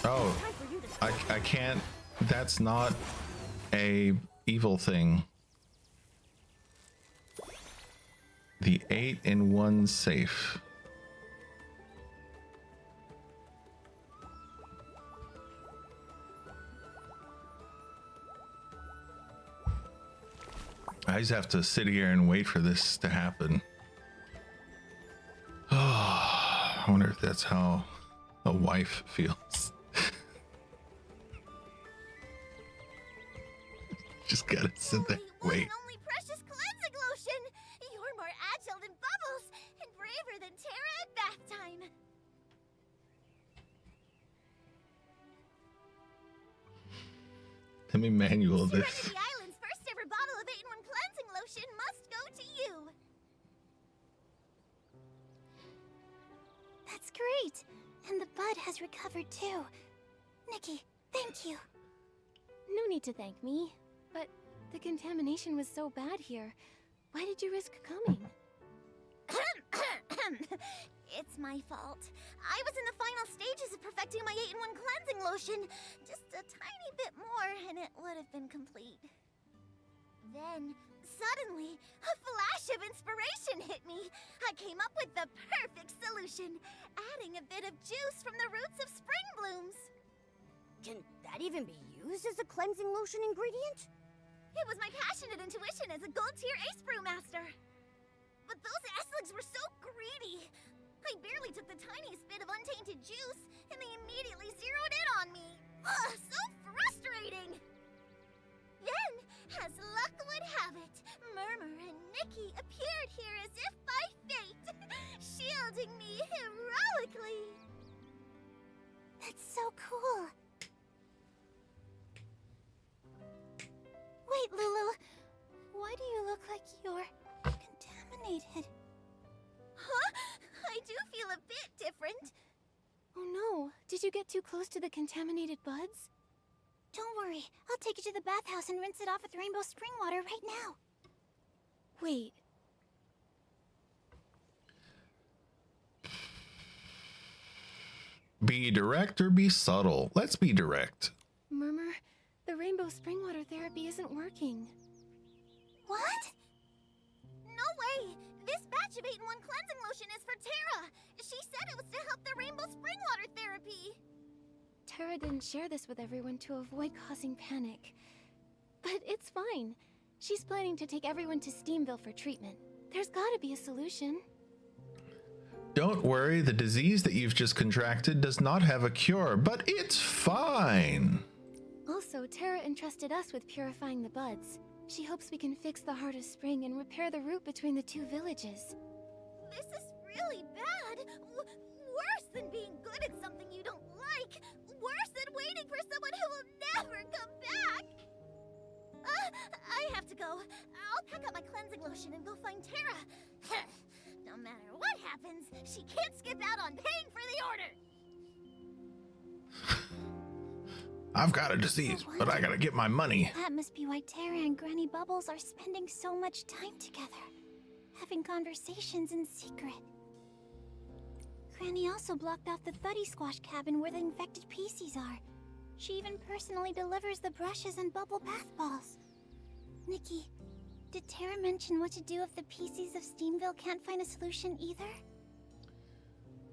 Oh, I can't. That's not a evil thing. The 8-in-1 safe. I just have to sit here and wait for this to happen. Oh, I wonder if that's how a wife feels. Just gotta sit there, wait. Only precious cleansing lotion. You're more agile than Bubbles and braver than Terra at bath time. Let me manual this. Serenity Island's first ever bottle of 8-in-1 cleansing lotion must go to you. That's great. And the bud has recovered too. Nikki, thank you. No need to thank me. But the contamination was so bad here. Why did you risk coming? It's my fault. I was in the final stages of perfecting my 8-in-1 cleansing lotion. Just a tiny bit more and it would have been complete. Then, suddenly, a flash of inspiration hit me. I came up with the perfect solution, adding a bit of juice from the roots of spring blooms. Can that even be used as a cleansing lotion ingredient? It was my passionate intuition as a gold-tier ace brewmaster. But those Esligs were so greedy. I barely took the tiniest bit of untainted juice, and they immediately zeroed in on me. Ugh, so frustrating! Then, as luck would have it, Murmur and Nikki appeared here as if by fate, shielding me heroically. That's so cool. Wait, Lulu. Why do you look like you're contaminated? Huh? I do feel a bit different. Oh no. Did you get too close to the contaminated buds? Don't worry. I'll take you to the bathhouse and rinse it off with rainbow spring water right now. Wait. Be direct or be subtle? Let's be direct. Murmur, the rainbow spring water therapy isn't working. What? No way! This batch of 8-in-1 cleansing lotion is for Terra. She said it was to help the rainbow spring water therapy. Terra didn't share this with everyone to avoid causing panic. But it's fine. She's planning to take everyone to Steamville for treatment. There's gotta be a solution. Don't worry, the disease that you've just contracted does not have a cure, but it's fine. Also, Terra entrusted us with purifying the buds. She hopes we can fix the Heart of Spring and repair the route between the two villages. This is really bad. Worse than being good at something you don't like. Worse than waiting for someone who will never come back. I have to go. I'll pack up my cleansing lotion and go find Terra. No matter what happens, she can't skip out on paying for the order. I've got a disease, but I gotta get my money. That must be why Terra and Granny Bubbles are spending so much time together, having conversations in secret. Granny also blocked off the Thuddy Squash cabin where the infected PCs are. She even personally delivers the brushes and bubble bath balls. Nikki, did Terra mention what to do if the PCs of Steamville can't find a solution either?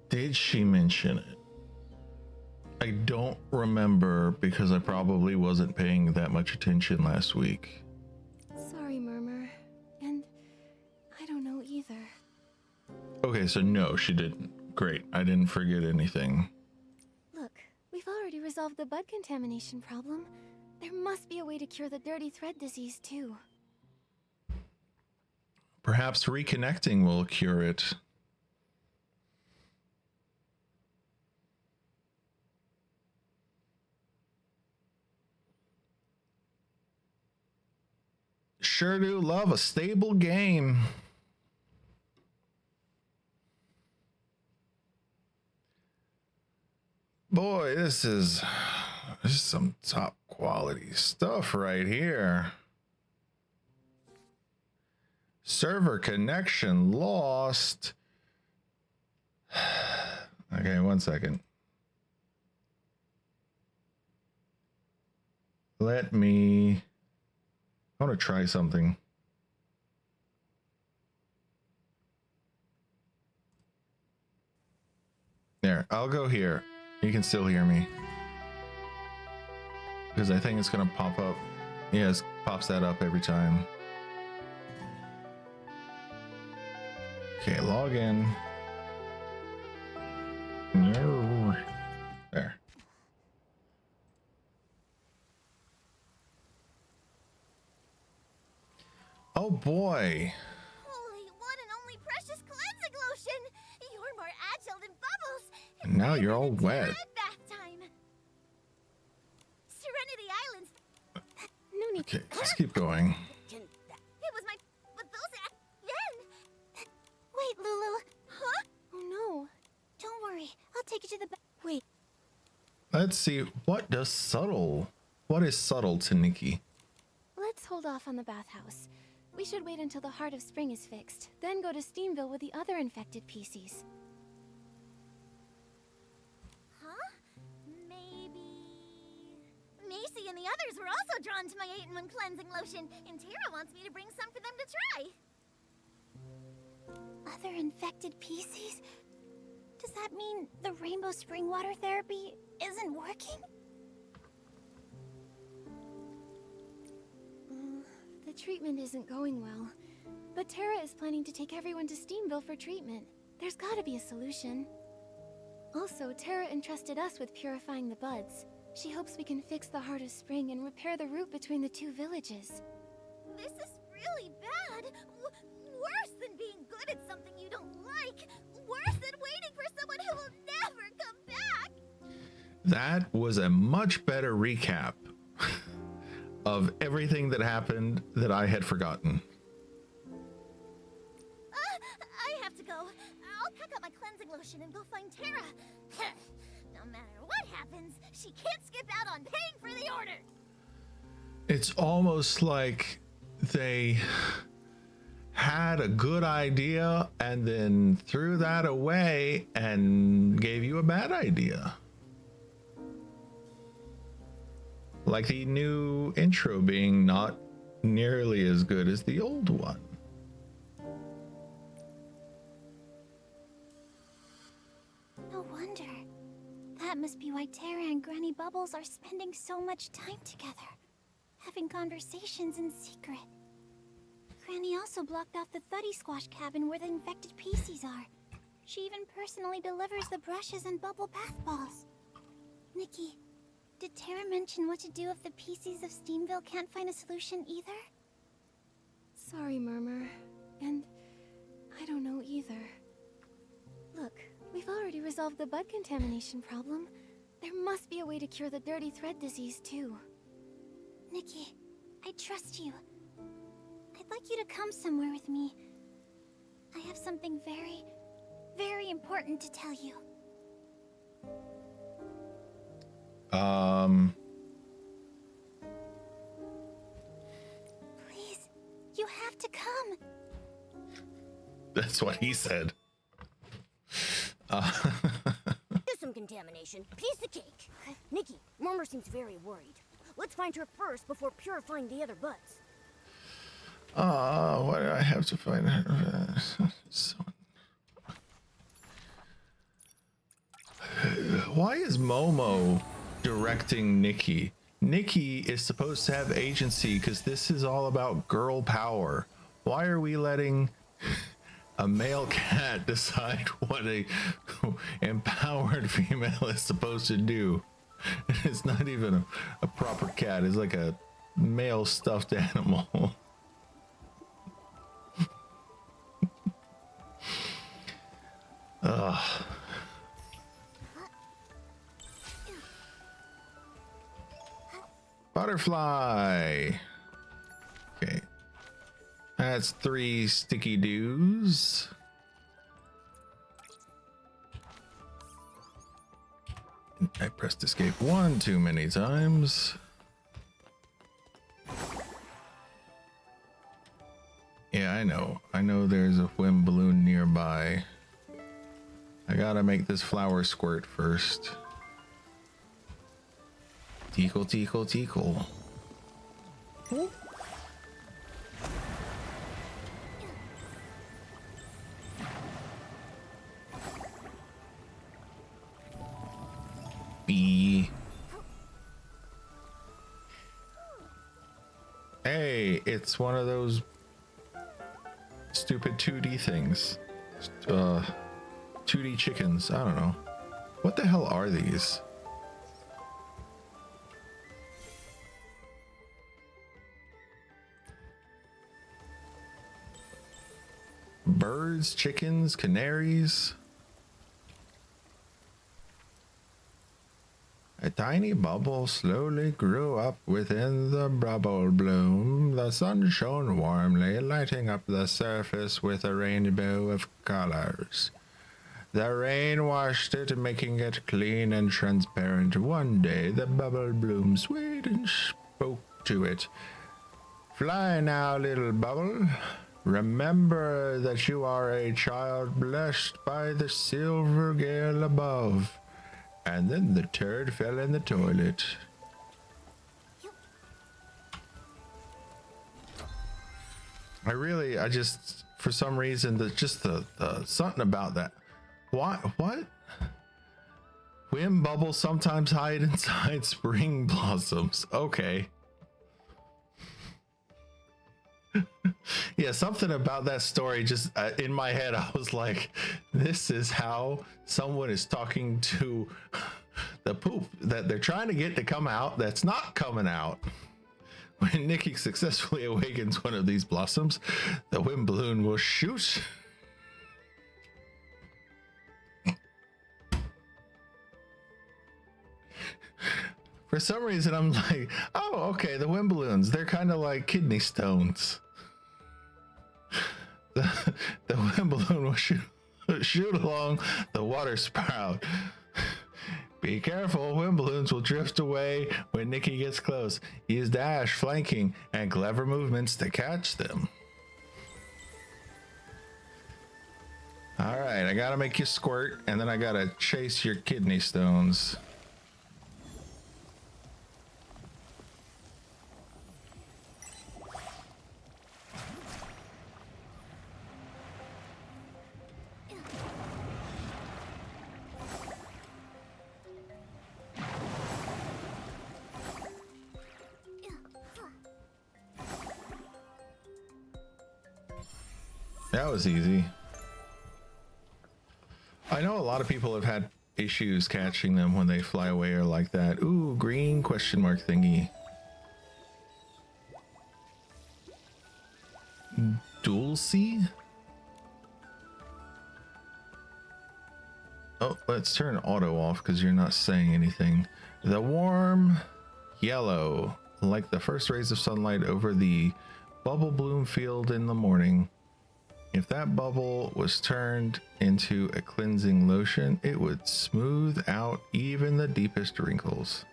Did she mention it? I don't remember because I probably wasn't paying that much attention last week. Sorry, Murmur. And I don't know either. Okay, so no, she didn't. Great, I didn't forget anything. Look, we've already resolved the bud contamination problem. There must be a way to cure the dirty thread disease too. Perhaps reconnecting will cure it. Sure do love a stable game. Boy, this is some top quality stuff right here. Server connection lost. Okay, 1 second. I want to try something. There, I'll go here. You can still hear me. Because I think it's gonna pop up. Yeah, it pops that up every time. Okay, log in. There. Oh boy. Holy one and only precious cleansing lotion! You're more agile than Bubbles. And now you're all wet. Bath time. Serenity Islands. No need. Okay, let's keep going. It was my. But those. Then. Wait, Lulu. Huh? Oh no. Don't worry. I'll take you to the back. Wait. Let's see. What is subtle to Nikki? Let's hold off on the bathhouse. We should wait until the Heart of Spring is fixed, then go to Steamville with the other infected PCs. Huh? Maybe. Macy and the others were also drawn to my 8-in-1 cleansing lotion, and Tara wants me to bring some for them to try. Other infected PCs? Does that mean the Rainbow Spring water therapy isn't working? The treatment isn't going well, but Tara is planning to take everyone to Steamville for treatment. There's gotta be a solution. Also, Tara entrusted us with purifying the buds. She hopes we can fix the Heart of Spring and repair the route between the two villages. This is really bad. Worse than being good at something you don't like. Worse than waiting for someone who will never come back. That was a much better recap of everything that happened that I had forgotten. I have to go. I'll pack up my cleansing lotion and go find Tara. No matter what happens, she can't skip out on paying for the order. It's almost like they had a good idea and then threw that away and gave you a bad idea. Like the new intro being not nearly as good as the old one. No wonder. That must be why Tara and Granny Bubbles are spending so much time together, having conversations in secret. Granny also blocked off the Thuddy Squash cabin where the infected PCs are. She even personally delivers the brushes and bubble bath balls. Nikki, did Tara mention what to do if the PCs of Steamville can't find a solution either? Sorry, Murmur. And I don't know either. Look, we've already resolved the bud contamination problem. There must be a way to cure the dirty thread disease, too. Nikki, I trust you. I'd like you to come somewhere with me. I have something very, very important to tell you. Please, you have to come. That's what he said. There's some contamination. Piece of cake. Nikki, Murmur seems very worried. Let's find her first before purifying the other buds. Why do I have to find her? Why is Momo directing Nikki? Nikki is supposed to have agency because this is all about girl power. Why are we letting a male cat decide what a empowered female is supposed to do? It's not even a proper cat. It's like a male stuffed animal. Ugh. Butterfly. Okay. That's 3 sticky doos. I pressed escape one too many times. Yeah, I know. I know there's a whim balloon nearby. I gotta make this flower squirt first. Tickle, tickle, tickle. B. Hey, it's one of those stupid 2D things. 2D chickens. I don't know. What the hell are these? Birds, chickens, canaries. A tiny bubble slowly grew up within the bubble bloom. The sun shone warmly, lighting up the surface with a rainbow of colors. The rain washed it, making it clean and transparent. One day, the bubble bloom swayed and spoke to it. Fly now, little bubble. Remember that you are a child blessed by the silver gale above. And then the turd fell in the toilet. I just, for some reason, the something about that. What? Wind bubbles sometimes hide inside spring blossoms. Okay. Yeah, something about that story just in my head, I was like, this is how someone is talking to the poop that they're trying to get to come out that's not coming out. When Nikki successfully awakens one of these blossoms, the wind balloon will shoot. For some reason, I'm like, oh, okay, the wind balloons, they're kind of like kidney stones. The wind balloon will shoot along the water spout. Be careful, wind balloons will drift away when Nikki gets close. Use dash, flanking, and clever movements to catch them. All right, I gotta make you squirt, and then I gotta chase your kidney stones. That was easy. I know a lot of people have had issues catching them when they fly away or like that. Ooh, green question mark thingy. Dulcie? Oh, let's turn auto off because you're not saying anything. The warm yellow, like the first rays of sunlight over the bubble bloom field in the morning. If that bubble was turned into a cleansing lotion, it would smooth out even the deepest wrinkles.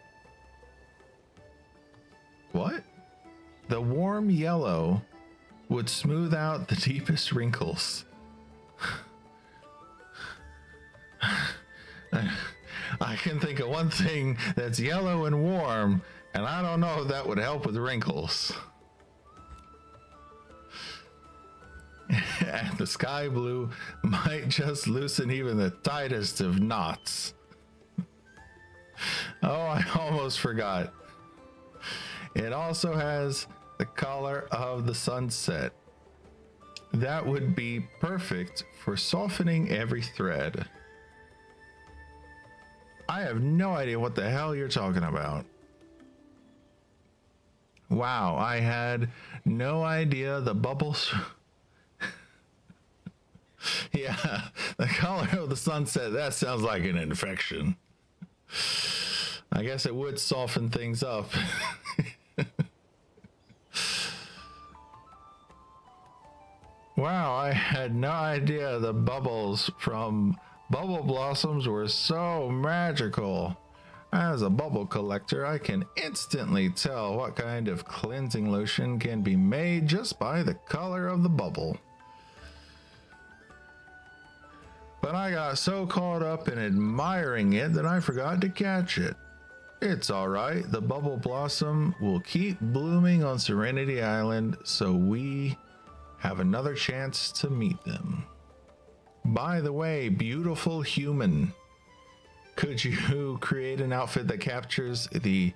What? The warm yellow would smooth out the deepest wrinkles. I can think of one thing that's yellow and warm, and I don't know if that would help with wrinkles. And the sky blue might just loosen even the tightest of knots. Oh, I almost forgot. It also has the color of the sunset. That would be perfect for softening every thread. I have no idea what the hell you're talking about. Wow, I had no idea the bubbles... Yeah, the color of the sunset, that sounds like an infection. I guess it would soften things up. Wow, I had no idea the bubbles from bubble blossoms were so magical. As a bubble collector, I can instantly tell what kind of cleansing lotion can be made just by the color of the bubble. But I got so caught up in admiring it that I forgot to catch it. It's alright, the bubble blossom will keep blooming on Serenity Island, so we have another chance to meet them. By the way, beautiful human, could you create an outfit that captures the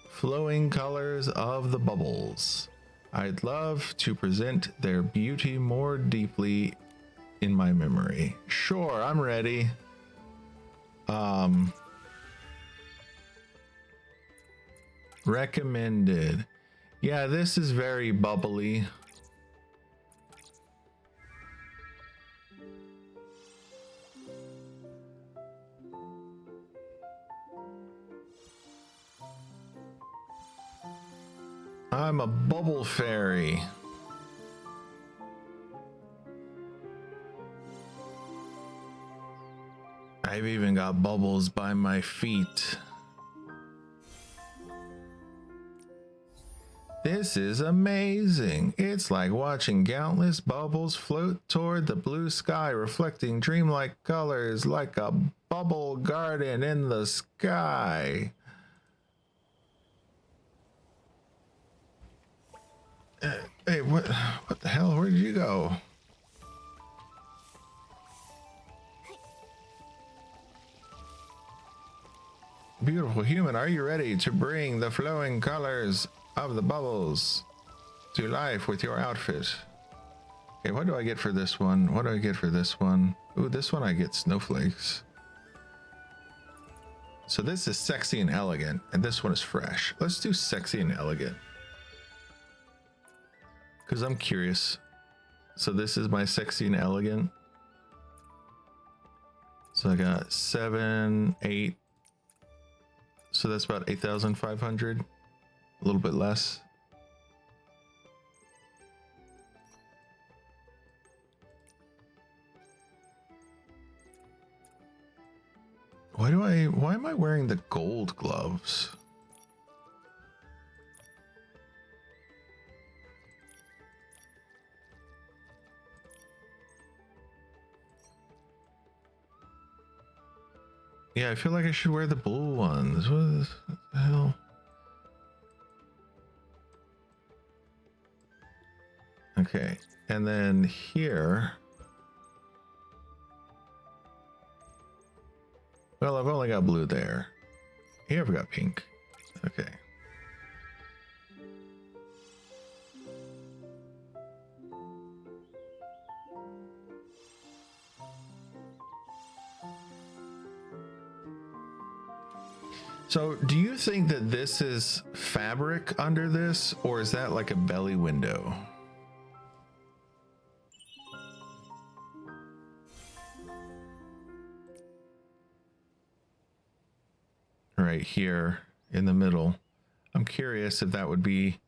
flowing colors of the bubbles? I'd love to present their beauty more deeply in my memory. Sure, I'm ready. Recommended. Yeah, this is very bubbly. I'm a bubble fairy. I've even got bubbles by my feet. This is amazing. It's like watching countless bubbles float toward the blue sky, reflecting dreamlike colors like a bubble garden in the sky. Hey, what the hell? Where did you go? Beautiful human, are you ready to bring the flowing colors of the bubbles to life with your outfit? Okay, what do I get for this one? What do I get for this one? Ooh, this one I get snowflakes. So this is sexy and elegant, and this one is fresh. Let's do sexy and elegant, because I'm curious. So this is my sexy and elegant. So I got 7, 8. So that's about 8,500. A little bit less. Why am I wearing the gold gloves? Yeah, I feel like I should wear the blue ones. What the hell? Okay, and then here. Well, I've only got blue there. Here I've got pink. Okay. So do you think that this is fabric under this, or is that like a belly window? Right here in the middle. I'm curious if that would be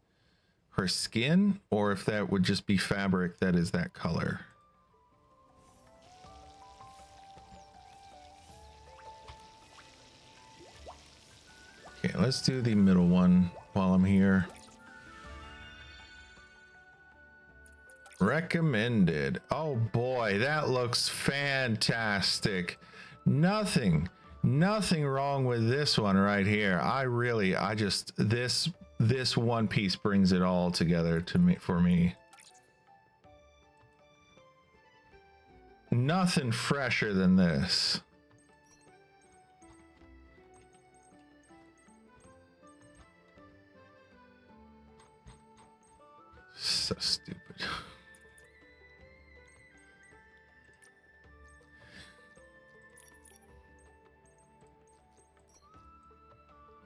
her skin, or if that would just be fabric that is that color. Okay, let's do the middle one while I'm here. Recommended. Oh boy, that looks fantastic. Nothing wrong with this one right here. This one piece brings it all together for me. Nothing fresher than this. So stupid.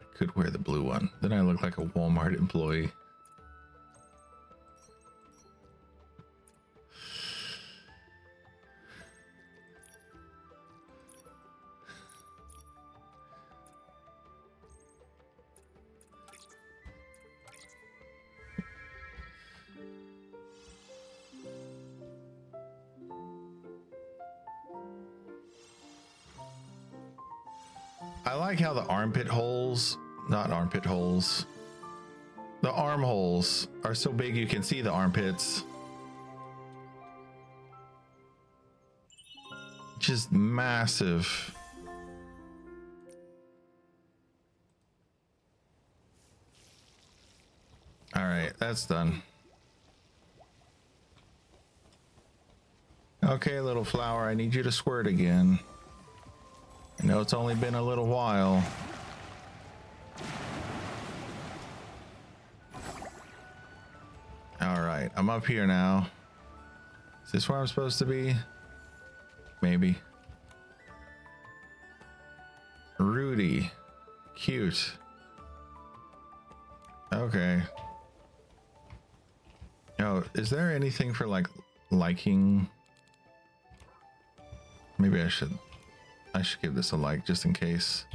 I could wear the blue one. Then I look like a Walmart employee. I like how the armpit holes, not armpit holes, the armholes are so big you can see the armpits. Just massive. All right, that's done. Okay, little flower, I need you to squirt again. I know it's only been a little while. All right, I'm up here now. Is this where I'm supposed to be? maybe. Rudy. Cute. Okay. Oh, is there anything for like liking? Maybe I should give this a like just in case.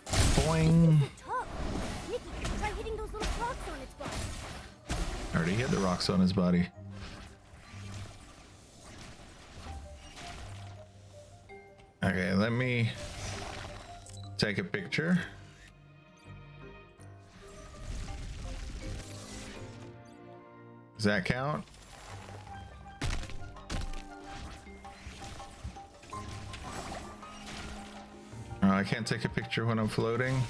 Boing. Tough. Nikki, try hitting those little rocks on its body. Already hit the rocks on his body. Okay, let me take a picture. Does that count? Oh, I can't take a picture when I'm floating.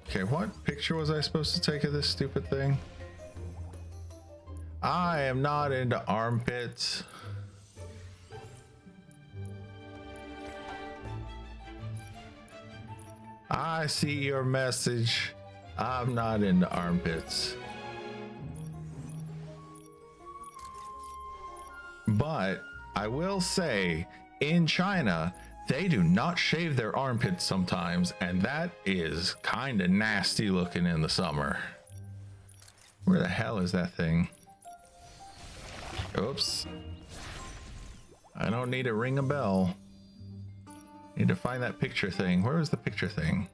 Okay, what picture was I supposed to take of this stupid thing? I am not into armpits. I see your message. I'm not into armpits. But I will say, in China, they do not shave their armpits sometimes, and that is kind of nasty looking in the summer. Where the hell is that thing? Oops. I don't need to ring a bell. Need to find that picture thing. Where is the picture thing?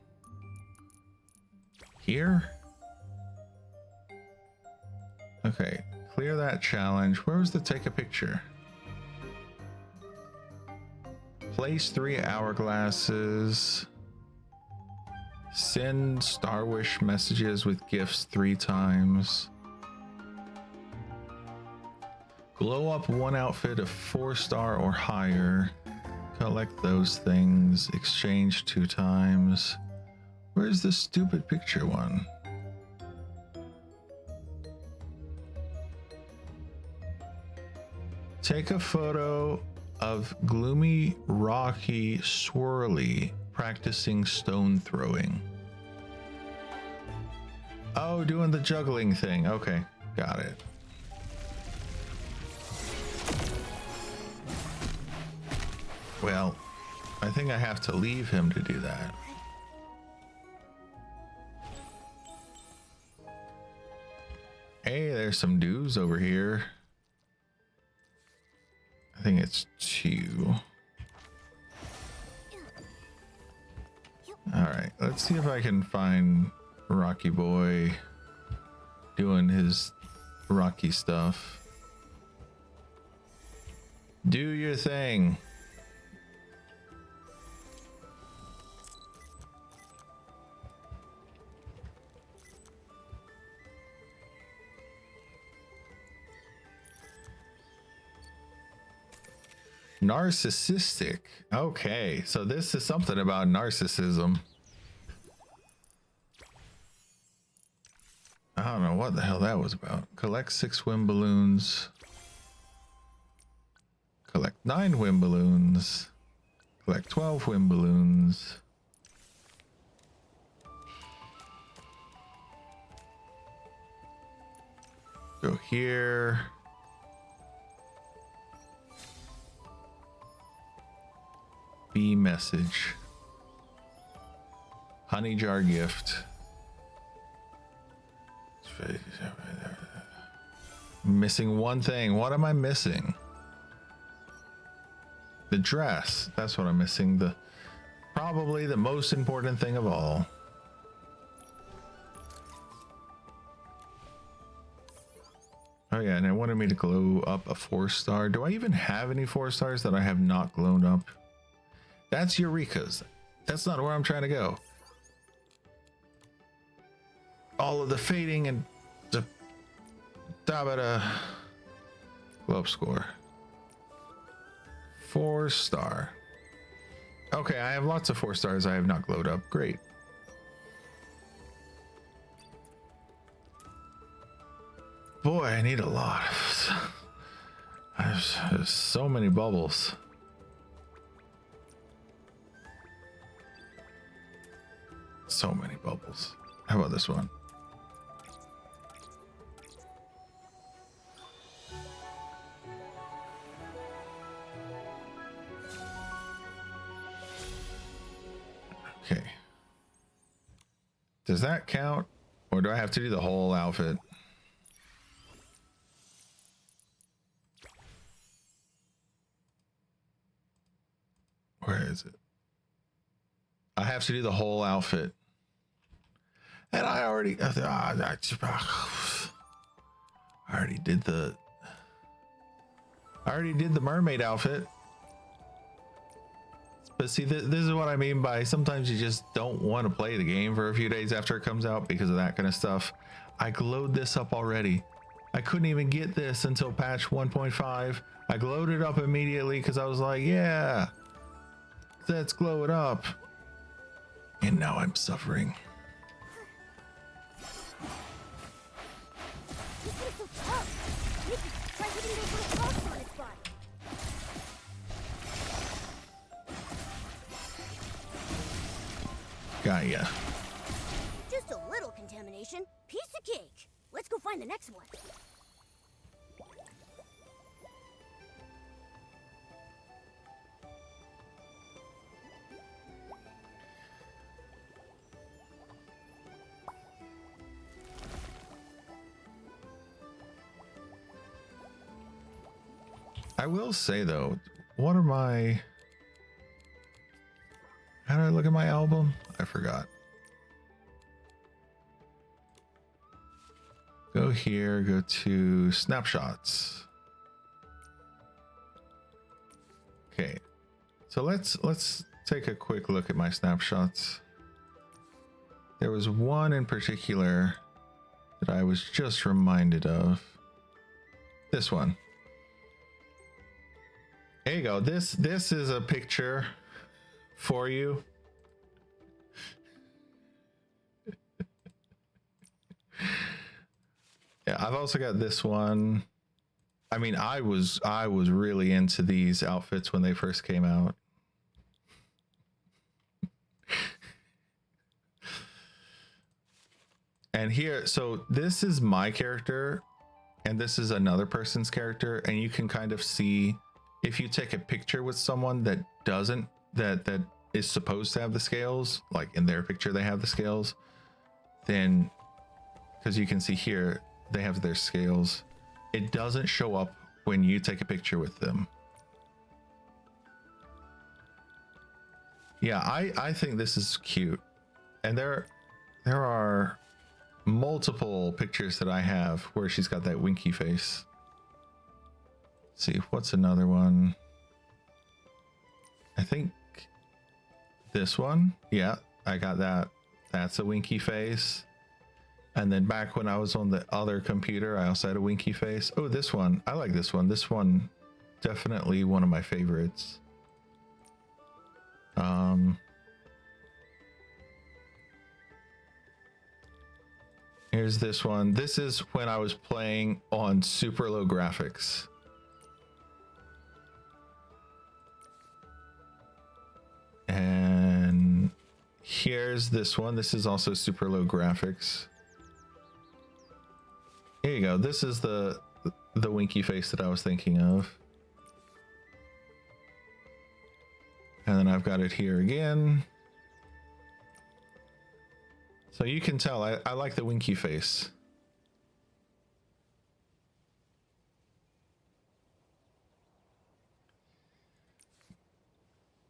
Here? Okay, clear that challenge. Where was the take a picture? Place 3 hourglasses. Send Star Wish messages with gifts 3 times. Glow up 1 outfit of 4-star or higher. Collect those things. Exchange 2 times. Where's the stupid picture one? Take a photo of gloomy, rocky, swirly, practicing stone throwing. Oh, doing the juggling thing. Okay, got it. Well, I think I have to leave him to do that. Hey, there's some dues over here. I think it's 2. All right, let's see if I can find Rocky Boy doing his Rocky stuff. Do your thing. Narcissistic. Okay, so this is something about narcissism. I don't know what the hell that was about. Collect 6 wind balloons. Collect 9 wind balloons. Collect 12 wind balloons. Go here. B message. Honey jar gift. Missing one thing. What am I missing? The dress. That's what I'm missing. Probably the most important thing of all. Oh yeah, and it wanted me to glow up a 4-star. Do I even have any 4-stars that I have not glowed up? That's Eureka's. That's not where I'm trying to go. All of the fading and the dabada glow up score. 4-star. Okay, I have lots of 4-stars I have not glowed up. Great. Boy, I need a lot. There's so many bubbles. So many bubbles. How about this one? Okay. Does that count? Or do I have to do the whole outfit? Where is it? I have to do the whole outfit. And I already did the mermaid outfit. But see, this is what I mean by sometimes you just don't want to play the game for a few days after it comes out because of that kind of stuff. I glowed this up already. I couldn't even get this until patch 1.5. I glowed it up immediately because I was like, yeah, let's glow it up. And now I'm suffering. This is so tough. Nikki, try hitting those little frogs on its body. Got ya. Just a little contamination. Piece of cake. Let's go find the next one. I will say though, what are my... How do I look at my album? I forgot. Go here, go to snapshots. Okay, so let's take a quick look at my snapshots. There was one in particular that I was just reminded of. This one. There you go. This is a picture for you. Yeah, I've also got this one. I mean, I was really into these outfits when they first came out. And here, so this is my character and this is another person's character, and you can kind of see if you take a picture with someone that doesn't, that is supposed to have the scales, like in their picture they have the scales, then, because you can see here they have their scales, it doesn't show up when you take a picture with them. Yeah, I think this is cute, and there are multiple pictures that I have where she's got that winky face. Let's see, what's another one? I think this one. Yeah, I got that. That's a winky face. And then back when I was on the other computer, I also had a winky face. Oh, this one. I like this one. This one, definitely one of my favorites. Here's this one. This is when I was playing on super low graphics. And here's this one. This is also super low graphics. Here you go. This is the winky face that I was thinking of. And then I've got it here again. So you can tell I like the winky face.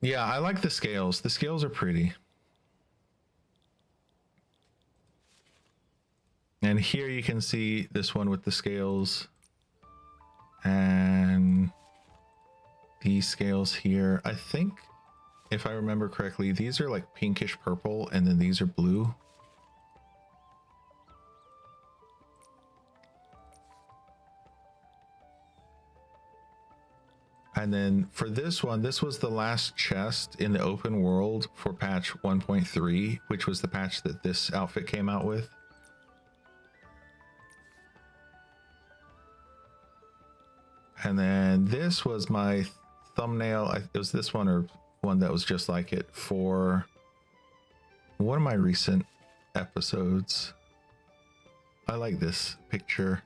Yeah, I like the scales. The scales are pretty. And here you can see this one with the scales. And these scales here. I think, if I remember correctly, these are like pinkish purple and then these are blue. And then for this one, this was the last chest in the open world for patch 1.3, which was the patch that this outfit came out with. And then this was my thumbnail. It was this one or one that was just like it for one of my recent episodes. I like this picture.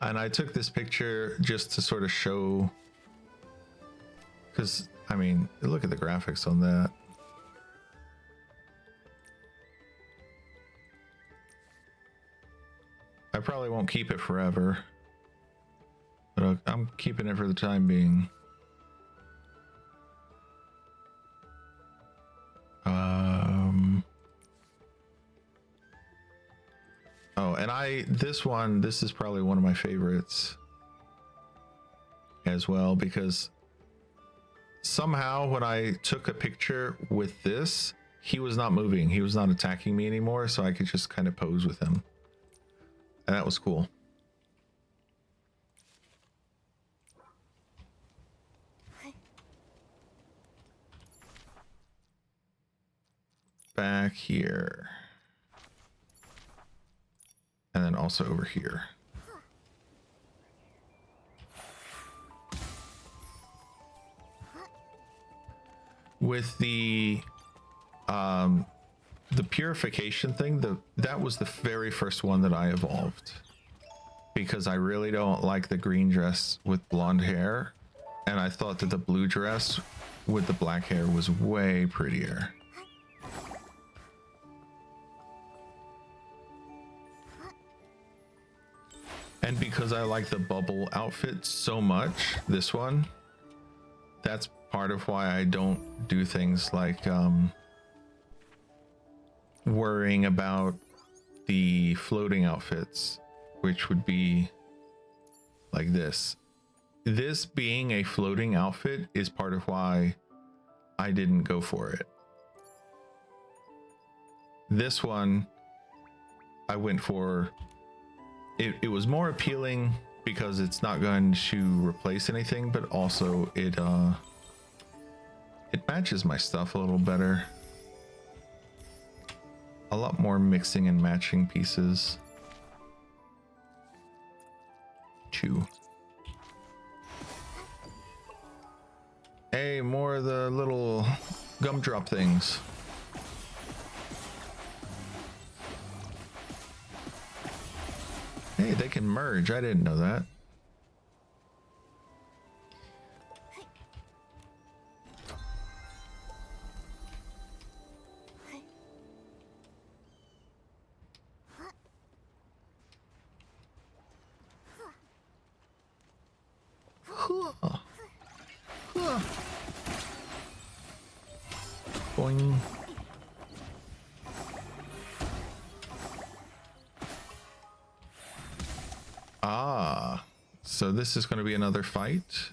And I took this picture just to sort of show, because I mean, look at the graphics on that. I probably won't keep it forever, but I'm keeping it for the time being. Oh, and this is probably one of my favorites as well, because somehow when I took a picture with this, he was not moving. He was not attacking me anymore, so I could just kind of pose with him. And that was cool. Back here. And then also over here. With the purification thing, that was the very first one that I evolved, because I really don't like the green dress with blonde hair, and I thought that the blue dress with the black hair was way prettier. And because I like the bubble outfit so much, this one, that's part of why I don't do things like worrying about the floating outfits, which would be like this. This being a floating outfit is part of why I didn't go for it. This one I went for. It was more appealing because it's not going to replace anything, but also it matches my stuff a little better. A lot more mixing and matching pieces. Chew. Hey, more of the little gumdrop things. Hey, they can merge. I didn't know that. Boing. Ah, so this is going to be another fight?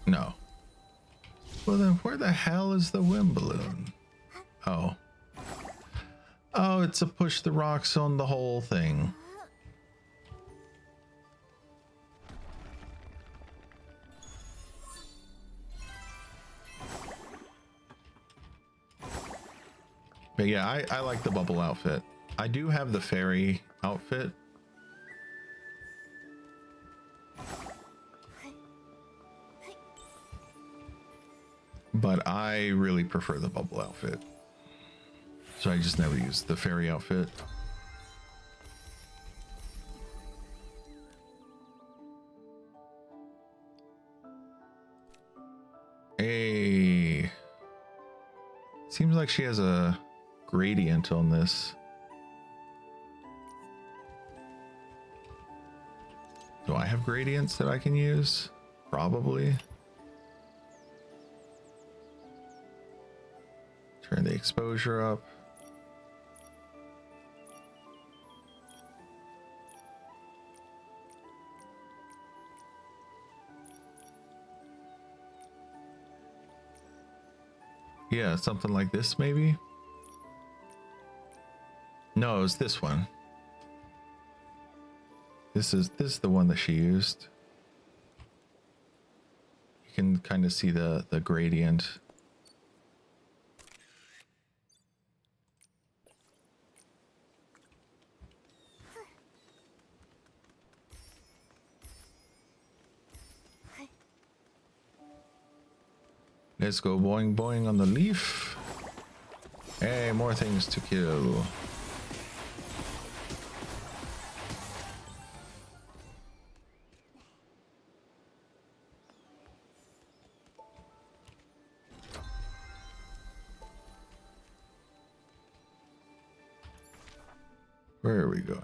No. Well then, where the hell is the wind balloon? Oh. Oh, it's a push the rocks on the whole thing. But yeah, I like the bubble outfit. I do have the fairy outfit. But I really prefer the bubble outfit. So I just never use the fairy outfit. Hey. Seems like she has a gradient on this. Do I have gradients that I can use? Probably. Turn the exposure up. Yeah, something like this maybe. No, it's this one. This is the one that she used. You can kind of see the gradient. Let's go boing boing on the leaf. Hey, more things to kill. Where are we going?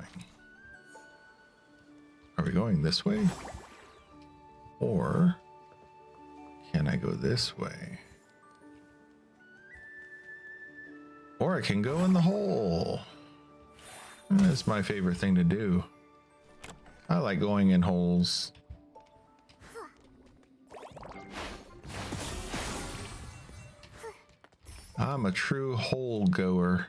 Are we going this way? Or can I go this way? Or I can go in the hole. That's my favorite thing to do. I like going in holes. I'm a true hole goer.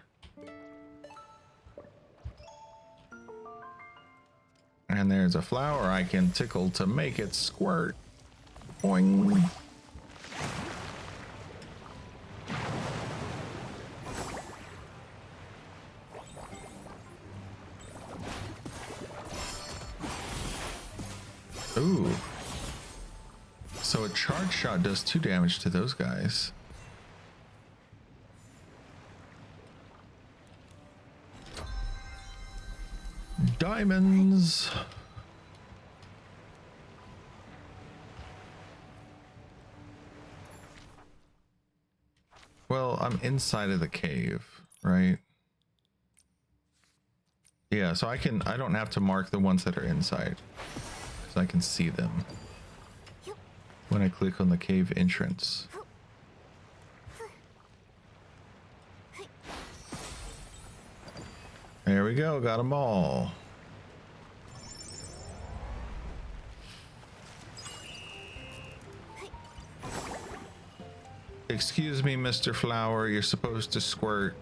And there's a flower I can tickle to make it squirt. Boing. Ooh. So a charge shot does 2 damage to those guys. Diamonds. Well, I'm inside of the cave, right? Yeah, so I don't have to mark the ones that are inside, because I can see them when I click on the cave entrance. There we go, got them all. Excuse me, Mr. Flower, you're supposed to squirt.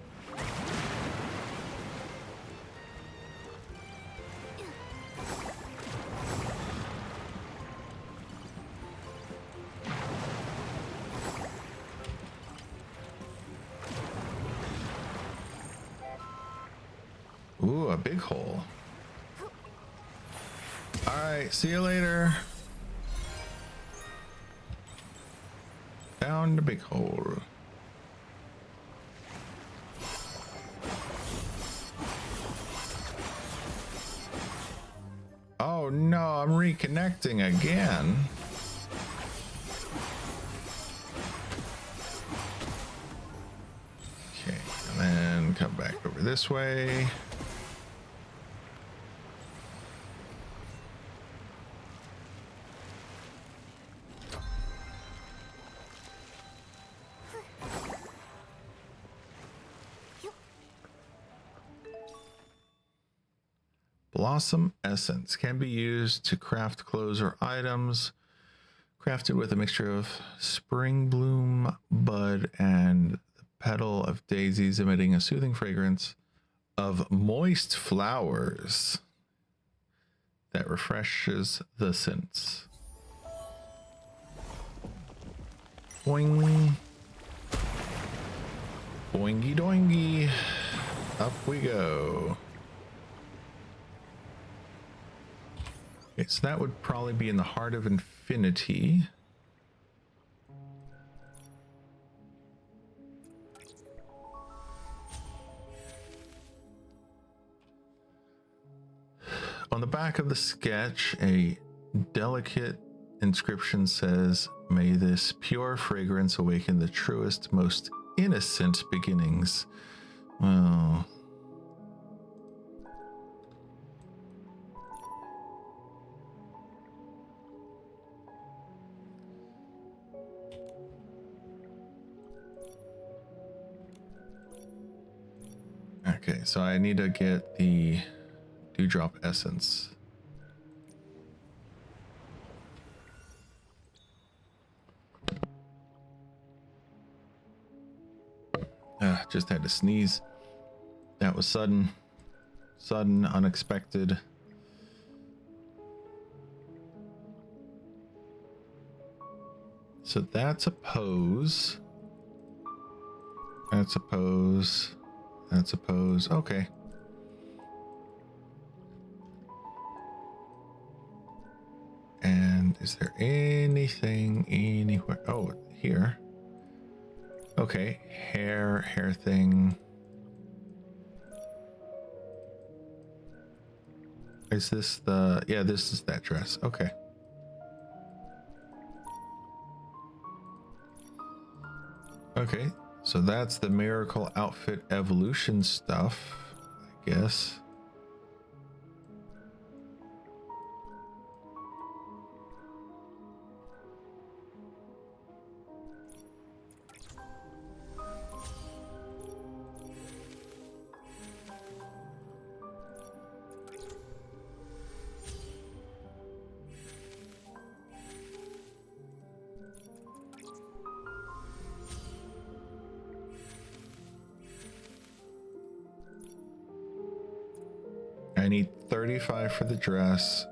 Ooh, a big hole. All right, see you later. Down the big hole. Oh no, I'm reconnecting again. Okay, and then come back over this way. Blossom essence can be used to craft clothes or items. Crafted with a mixture of spring bloom bud and the petal of daisies, emitting a soothing fragrance of moist flowers that refreshes the sense. Boing. Boingy doingy. Up we go. Okay, so that would probably be in the Heart of Infinity. On the back of the sketch, a delicate inscription says, "May this pure fragrance awaken the truest, most innocent beginnings." Well, okay, so I need to get the dewdrop essence. Just had to sneeze. That was sudden, unexpected. So that's a pose. That's a pose. That's a pose. Okay. And is there anything anywhere? Oh, here. Okay, hair thing. Is this the, yeah, this is that dress. Okay. Okay, so that's the miracle outfit evolution stuff, I guess. I need 35 for the dress,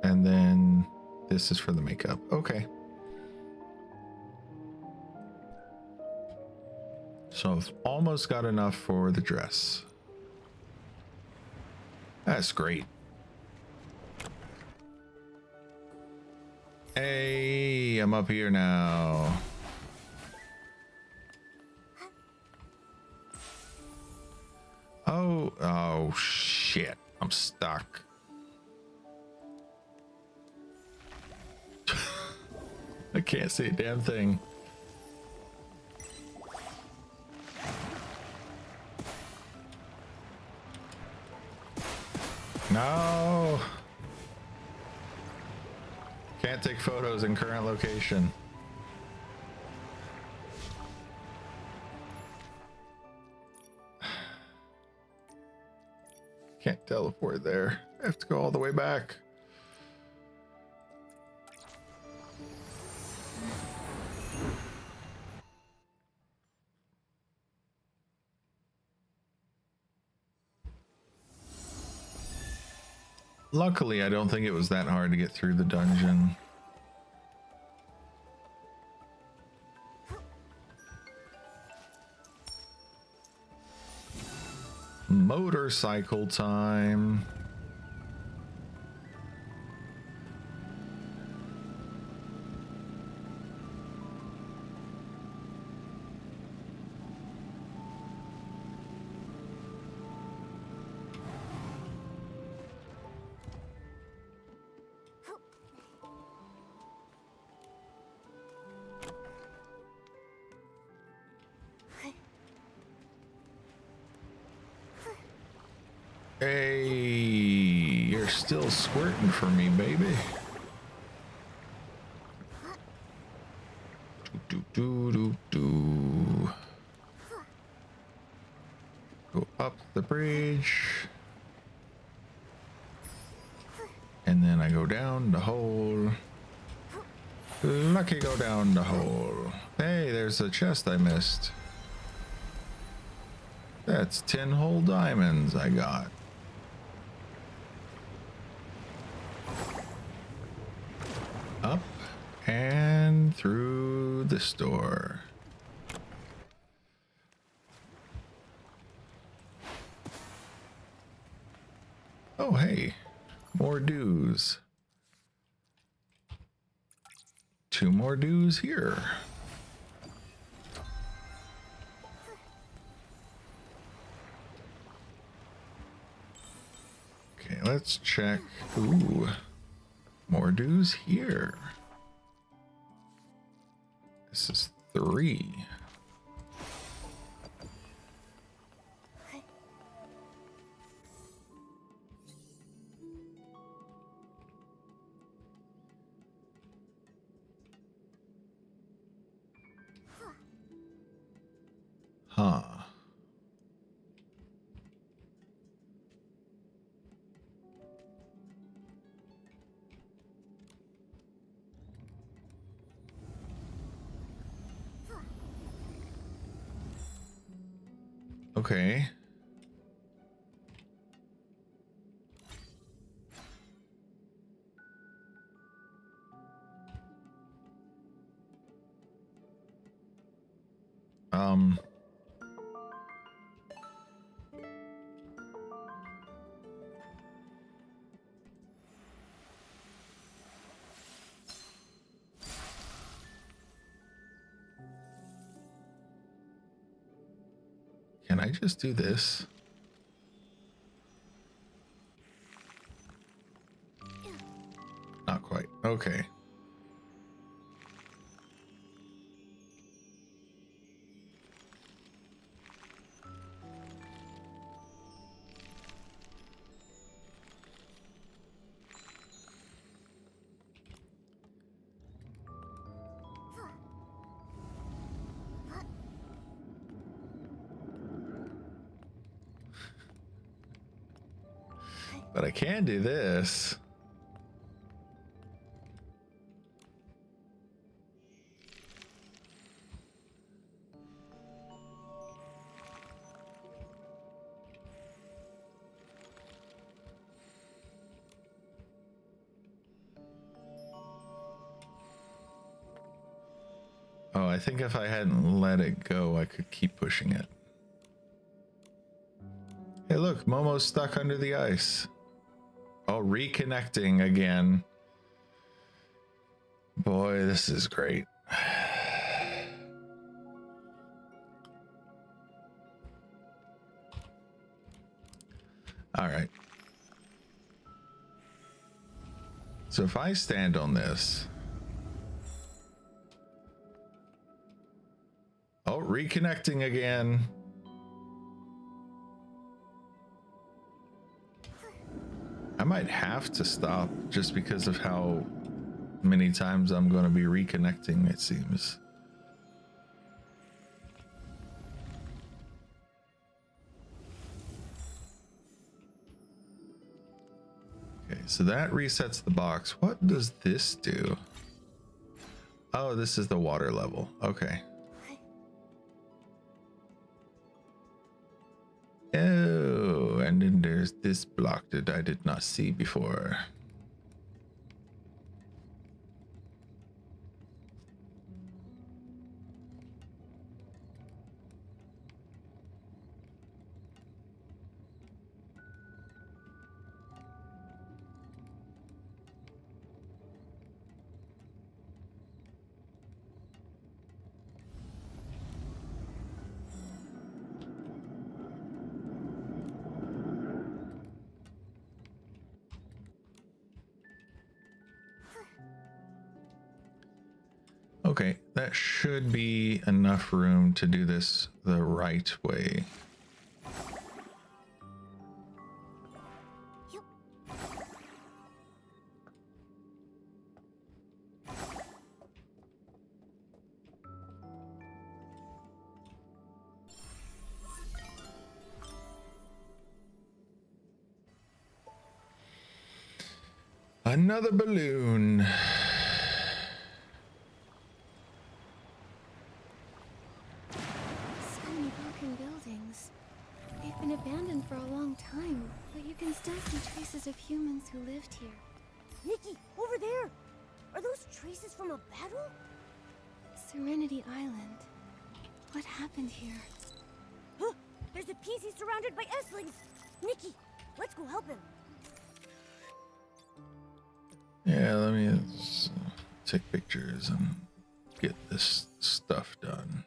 and then this is for the makeup. Okay. So I've almost got enough for the dress. That's great. Hey, I'm up here now. Oh shit. I'm stuck. I can't see a damn thing. No. Can't take photos in current location. Can't teleport there. I have to go all the way back. Luckily, I don't think it was that hard to get through the dungeon. Motorcycle time. Hey, you're still squirting for me, baby. Do, do, do, do. Go up the bridge. And then I go down the hole. Lucky go down the hole. Hey, there's a chest I missed. That's 10 whole diamonds I got. Up and through the store. Oh, hey, more dues. 2 more dues here. Okay, let's check. Ooh, more dues here. This is 3. Huh. Okay. Um. Can I just do this? Not quite. Okay. But I can do this. Oh, I think if I hadn't let it go, I could keep pushing it. Hey, look, Momo's stuck under the ice. Oh, reconnecting again. Boy, this is great. All right. So if I stand on this. Oh, reconnecting again. I might have to stop just because of how many times I'm going to be reconnecting, it seems. Okay, so that resets the box. What does this do? Oh, this is the water level. Okay. Oh, and then there's this block that I did not see before. Okay, that should be enough room to do this the right way. Another balloon. So many broken buildings. They've been abandoned for a long time, but you can still see traces of humans who lived here. Nikki, over there! Are those traces from a battle? Serenity Island. What happened here? Huh! There's a PC surrounded by S-lings! Nikki, let's go help him. Yeah, let me take pictures and get this stuff done.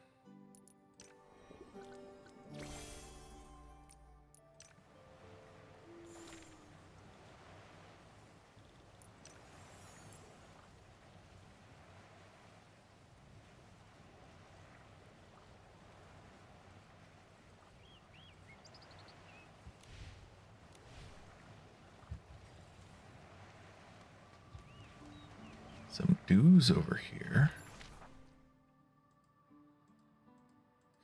Some dues over here.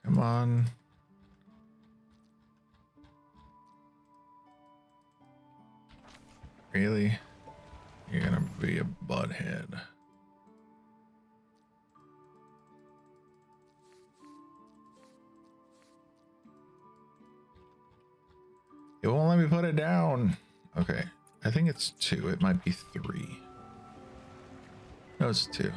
Come on. Really? You're gonna be a butthead. It won't let me put it down. Okay. I think it's 2. It might be 3. No, it's 2.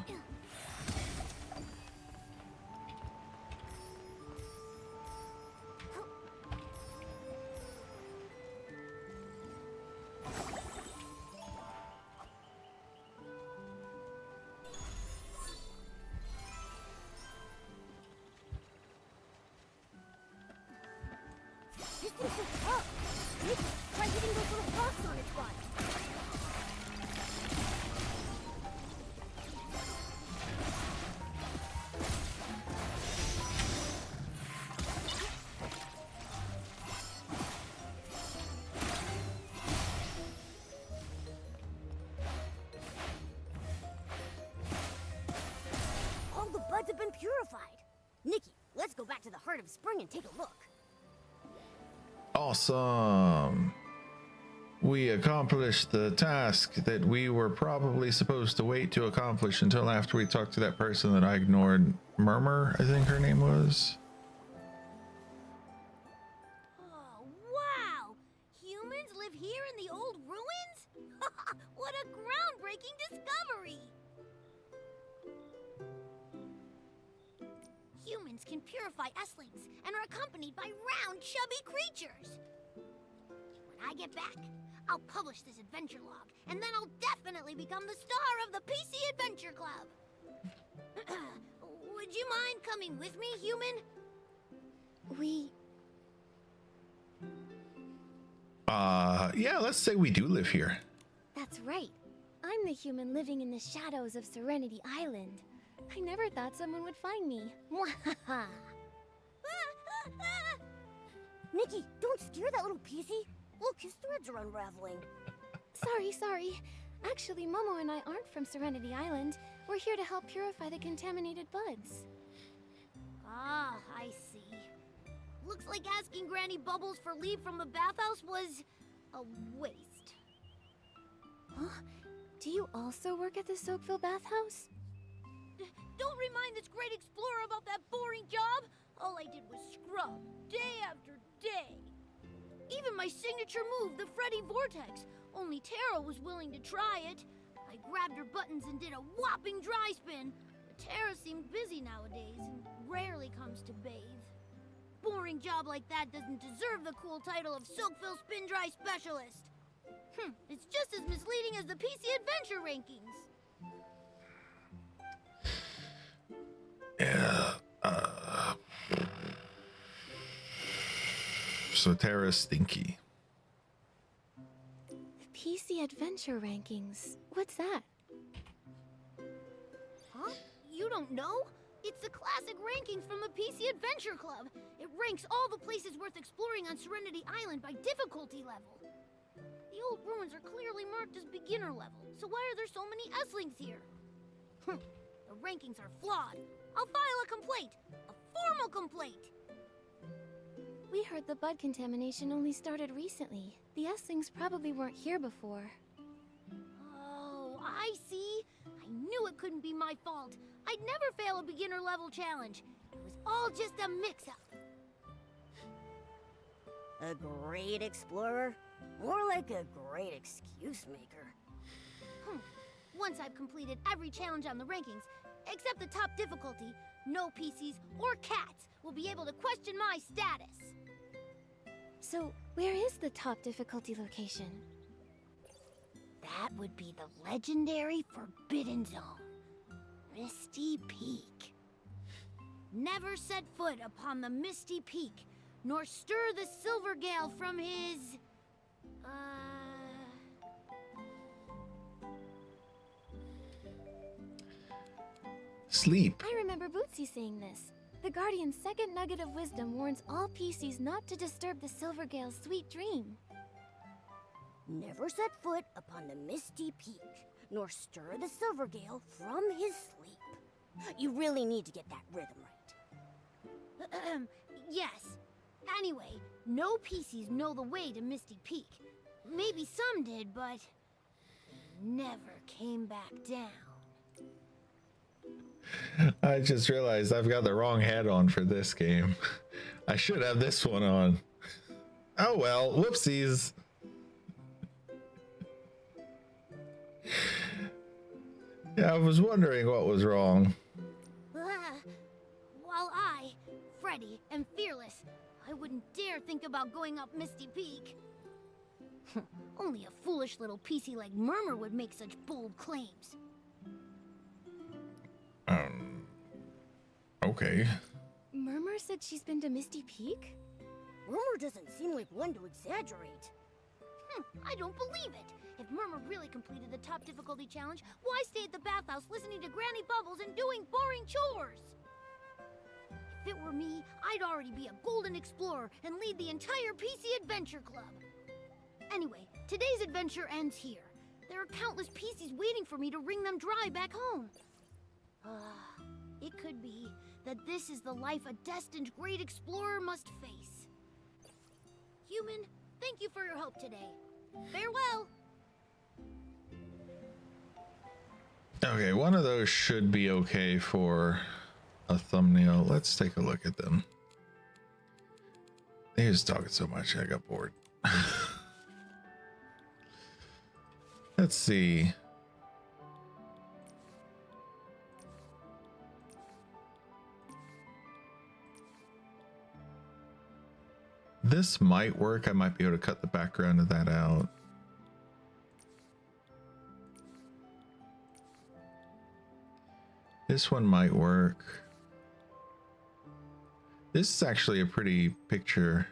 thing's so tough. Nikki, try hitting those little rocks on its body. All the buds have been purified. Nikki, let's go back to the heart of spring and take a look. Awesome. We accomplished the task that we were probably supposed to wait to accomplish until after we talked to that person that I ignored. Murmur, I think her name was. Oh, wow! Humans live here in the old ruins? What a groundbreaking discovery! Humans can purify S-lings and are accompanied by round, chubby creatures. When I get back, I'll publish this adventure log, and then I'll definitely become the star of the PC Adventure Club. Would you mind coming with me, human? Yeah, let's say we do live here. That's right. I'm the human living in the shadows of Serenity Island. I never thought someone would find me. Mwahaha. Nikki, don't scare that little PC. Look, his threads are unraveling. Sorry. Actually, Momo and I aren't from Serenity Island. We're here to help purify the contaminated buds. Ah, I see. Looks like asking Granny Bubbles for leave from the bathhouse was a waste. Huh? Do you also work at the Soakville bathhouse? Don't remind this great explorer about that boring job. All I did was scrub, day after day. Even my signature move, the Freddy Vortex. Only Tara was willing to try it. I grabbed her buttons and did a whopping dry spin. But Tara seemed busy nowadays and rarely comes to bathe. Boring job like that doesn't deserve the cool title of Soakville Spin Dry Specialist. It's just as misleading as the PC Adventure rankings. Yeah. So Tara's stinky. The PC Adventure rankings. What's that? Huh? You don't know? It's the classic rankings from the PC Adventure Club. It ranks all the places worth exploring on Serenity Island by difficulty level. The old ruins are clearly marked as beginner level, so why are there so many S-lings here? The rankings are flawed. I'll file a complaint. A formal complaint. We heard the bud contamination only started recently. The S-lings probably weren't here before. Oh, I see. I knew it couldn't be my fault. I'd never fail a beginner level challenge. It was all just a mix-up. A great explorer? More like a great excuse maker. Once I've completed every challenge on the rankings, except the top difficulty, no PCs or cats will be able to question my status. So, where is the top difficulty location? That would be the legendary Forbidden Zone, Misty Peak. Never set foot upon the Misty Peak, nor stir the Silver Gale from his... Sleep. I remember Bootsy saying this. The Guardian's second nugget of wisdom warns all PCs not to disturb the Silvergale's sweet dream. Never set foot upon the Misty Peak, nor stir the Silvergale from his sleep. You really need to get that rhythm right. Yes. Anyway, no PCs know the way to Misty Peak. Maybe some did, but never came back down. I just realized I've got the wrong hat on for this game. I should have this one on. Oh well, whoopsies. Yeah, I was wondering what was wrong. While I, Freddy, am fearless, I wouldn't dare think about going up Misty Peak. Only a foolish little PC like Murmur would make such bold claims. Okay. Murmur said she's been to Misty Peak? Rumor doesn't seem like one to exaggerate. I don't believe it. If Murmur really completed the top difficulty challenge, why stay at the bathhouse listening to Granny Bubbles and doing boring chores? If it were me, I'd already be a golden explorer and lead the entire PC Adventure Club. Anyway, today's adventure ends here. There are countless PCs waiting for me to wring them dry back home. It could be that this is the life a destined great explorer must face. Human, thank you for your help today. Farewell! Okay, one of those should be okay for a thumbnail. Let's take a look at them. They was talking so much, I got bored. Let's see. This might work. I might be able to cut the background of that out. This one might work. This is actually a pretty picture.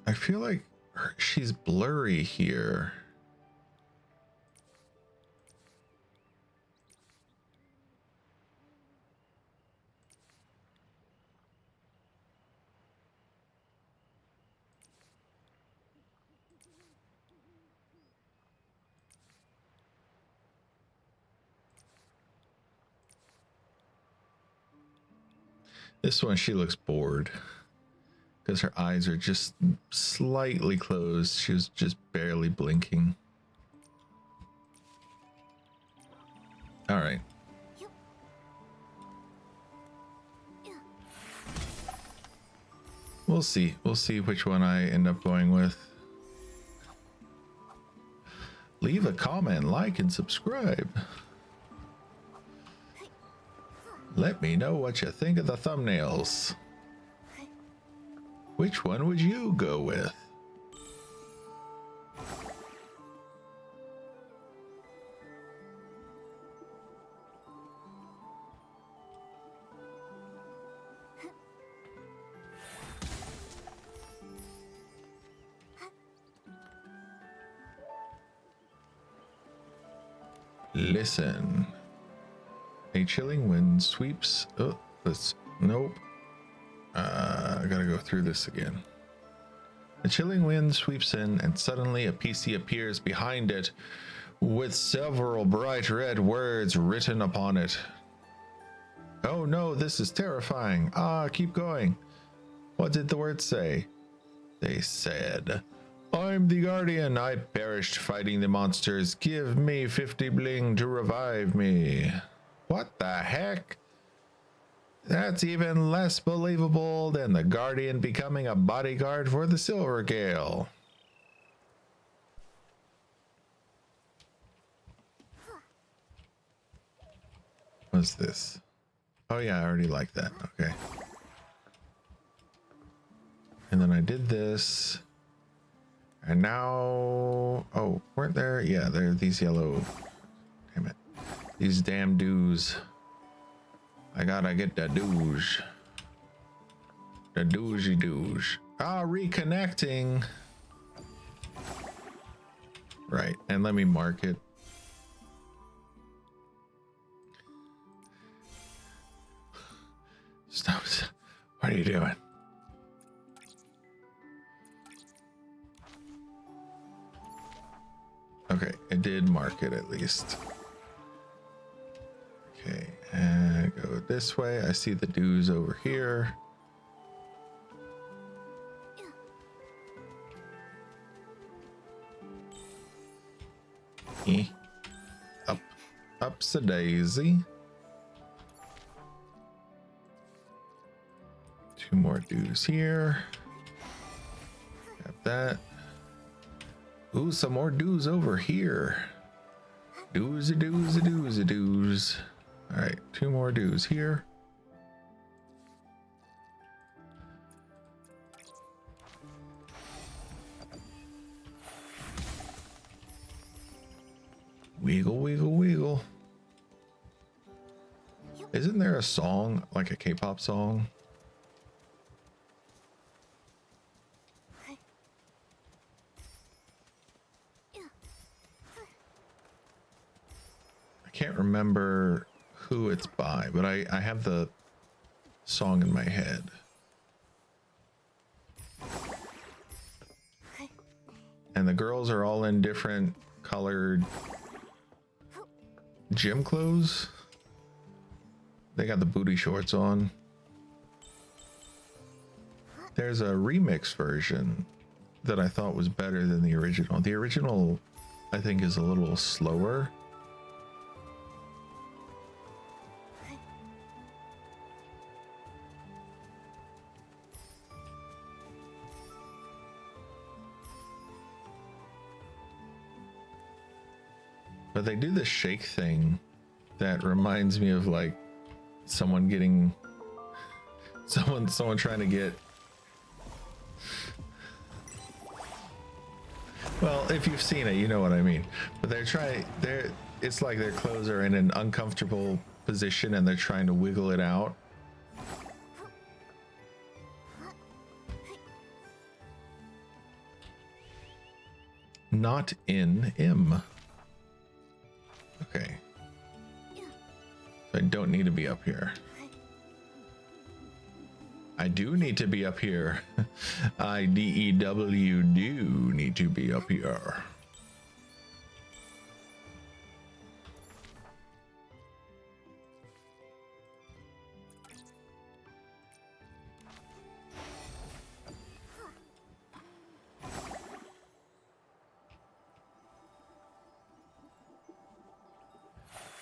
I feel like she's blurry here. This one, she looks bored because her eyes are just slightly closed. She was just barely blinking. All right. We'll see. We'll see which one I end up going with. Leave a comment, like, and subscribe. Let me know what you think of the thumbnails. Which one would you go with? Listen. A chilling wind sweeps. Oh, that's nope. I gotta go through this again. A chilling wind sweeps in, and suddenly a PC appears behind it with several bright red words written upon it. Oh no, this is terrifying. Keep going. What did the words say? They said, I'm the Guardian. I perished fighting the monsters. Give me 50 bling to revive me. What the heck? That's even less believable than the Guardian becoming a bodyguard for the Silvergale. What's this? Oh yeah, I already like that. Okay. And then I did this. And now... Oh, weren't there? Yeah, there are these yellow... Damn it. These damn dues. I gotta get the douche. The doogey douche. Reconnecting. Right, and let me mark it. Stop. What are you doing? Okay, it did mark it at least. Okay, and go this way. I see the dues over here. Up's a daisy. 2 more dues here. Got that. Ooh, some more dues over here. Dues. All right, 2 more dues here. Wiggle, wiggle, wiggle. Isn't there a song, like a K-pop song, can't remember who it's by, but I have the song in my head. And the girls are all in different colored gym clothes. They got the booty shorts on. There's a remix version that I thought was better than the original. The original, I think, is a little slower. But they do this shake thing that reminds me of like someone getting someone trying to get, well, if you've seen it, you know what I mean. But it's like their clothes are in an uncomfortable position and they're trying to wiggle it out. Not in M. Okay. So I don't need to be up here. I do need to be up here. IDEW do need to be up here.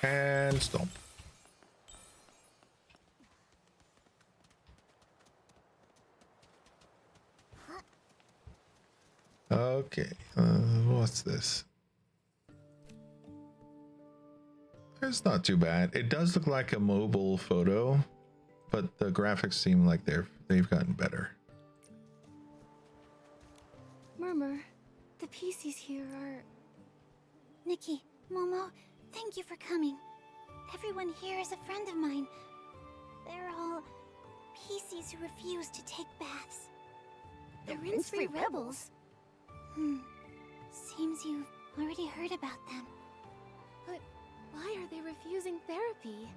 And stomp. Okay, what's this? It's not too bad. It does look like a mobile photo, but the graphics seem like they've gotten better. Murmur, the PCs here are... Nikki, Momo, thank you for coming. Everyone here is a friend of mine. They're all PCs who refuse to take baths. The rinse-free rebels? Seems you've already heard about them. But why are they refusing therapy?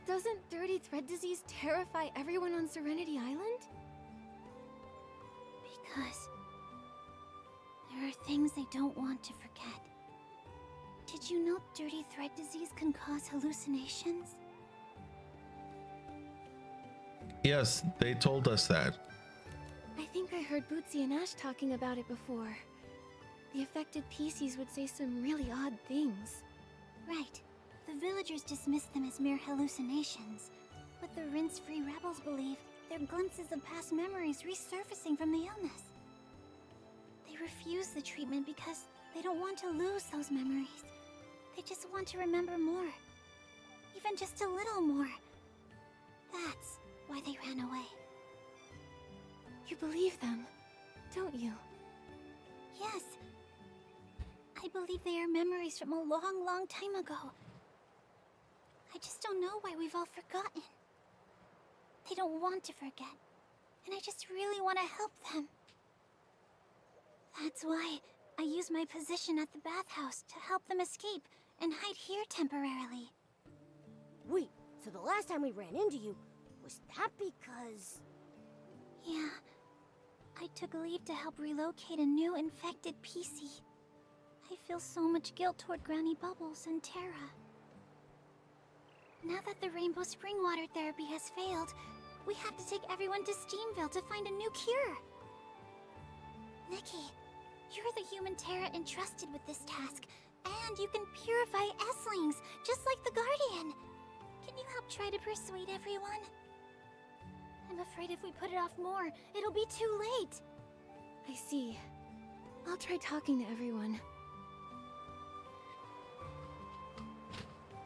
Doesn't dirty thread disease terrify everyone on Serenity Island? Because there are things they don't want to forget. Did you know dirty thread disease can cause hallucinations? Yes, they told us that. I think I heard Bootsy and Ash talking about it before. The affected PCs would say some really odd things. Right. The villagers dismissed them as mere hallucinations. But the rinse-free rebels believe they're glimpses of past memories resurfacing from the illness. They refuse the treatment because they don't want to lose those memories. They just want to remember more. Even just a little more. That's why they ran away. You believe them, don't you? Yes. I believe they are memories from a long, long time ago. I just don't know why we've all forgotten. They don't want to forget. And I just really want to help them. That's why I use my position at the bathhouse to help them escape and hide here temporarily. Wait, so the last time we ran into you, was that because... Yeah. I took leave to help relocate a new infected PC. I feel so much guilt toward Granny Bubbles and Terra. Now that the Rainbow Spring Water therapy has failed, we have to take everyone to Steamville to find a new cure. Nikki, you're the human Terra entrusted with this task, and you can purify Esslings, just like the Guardian. Can you help try to persuade everyone? I'm afraid if we put it off more, it'll be too late. I see. I'll try talking to everyone.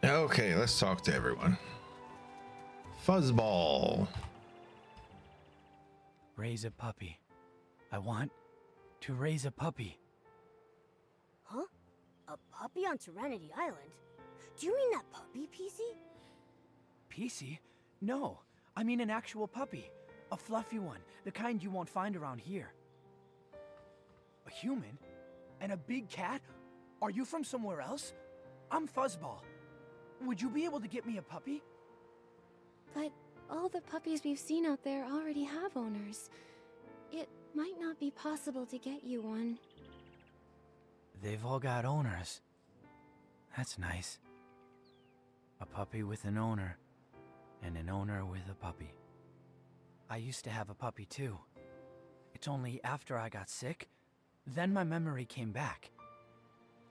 Okay, let's talk to everyone. Fuzzball. Raise a puppy. I want to raise a puppy. Huh? A puppy on Serenity Island? Do you mean that puppy, PC? PC? No, I mean an actual puppy. A fluffy one, the kind you won't find around here. A human? And a big cat? Are you from somewhere else? I'm Fuzzball. would you be able to get me a puppy? But all the puppies we've seen out there already have owners. It might not be possible to get you one. They've all got owners. That's nice. A puppy with an owner, and an owner with a puppy. I used to have a puppy too. It's only after I got sick, then my memory came back.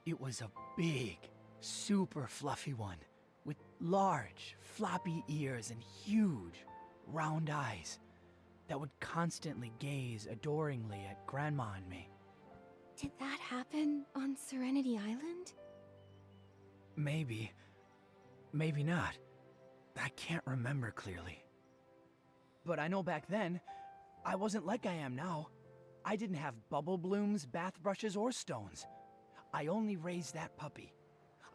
It was a big, super fluffy one, with large, floppy ears and huge, round eyes that would constantly gaze adoringly at Grandma and me. Did that happen on Serenity Island? Maybe. Maybe not. I can't remember clearly. But I know back then, I wasn't like I am now. I didn't have bubble blooms, bath brushes, or stones. I only raised that puppy.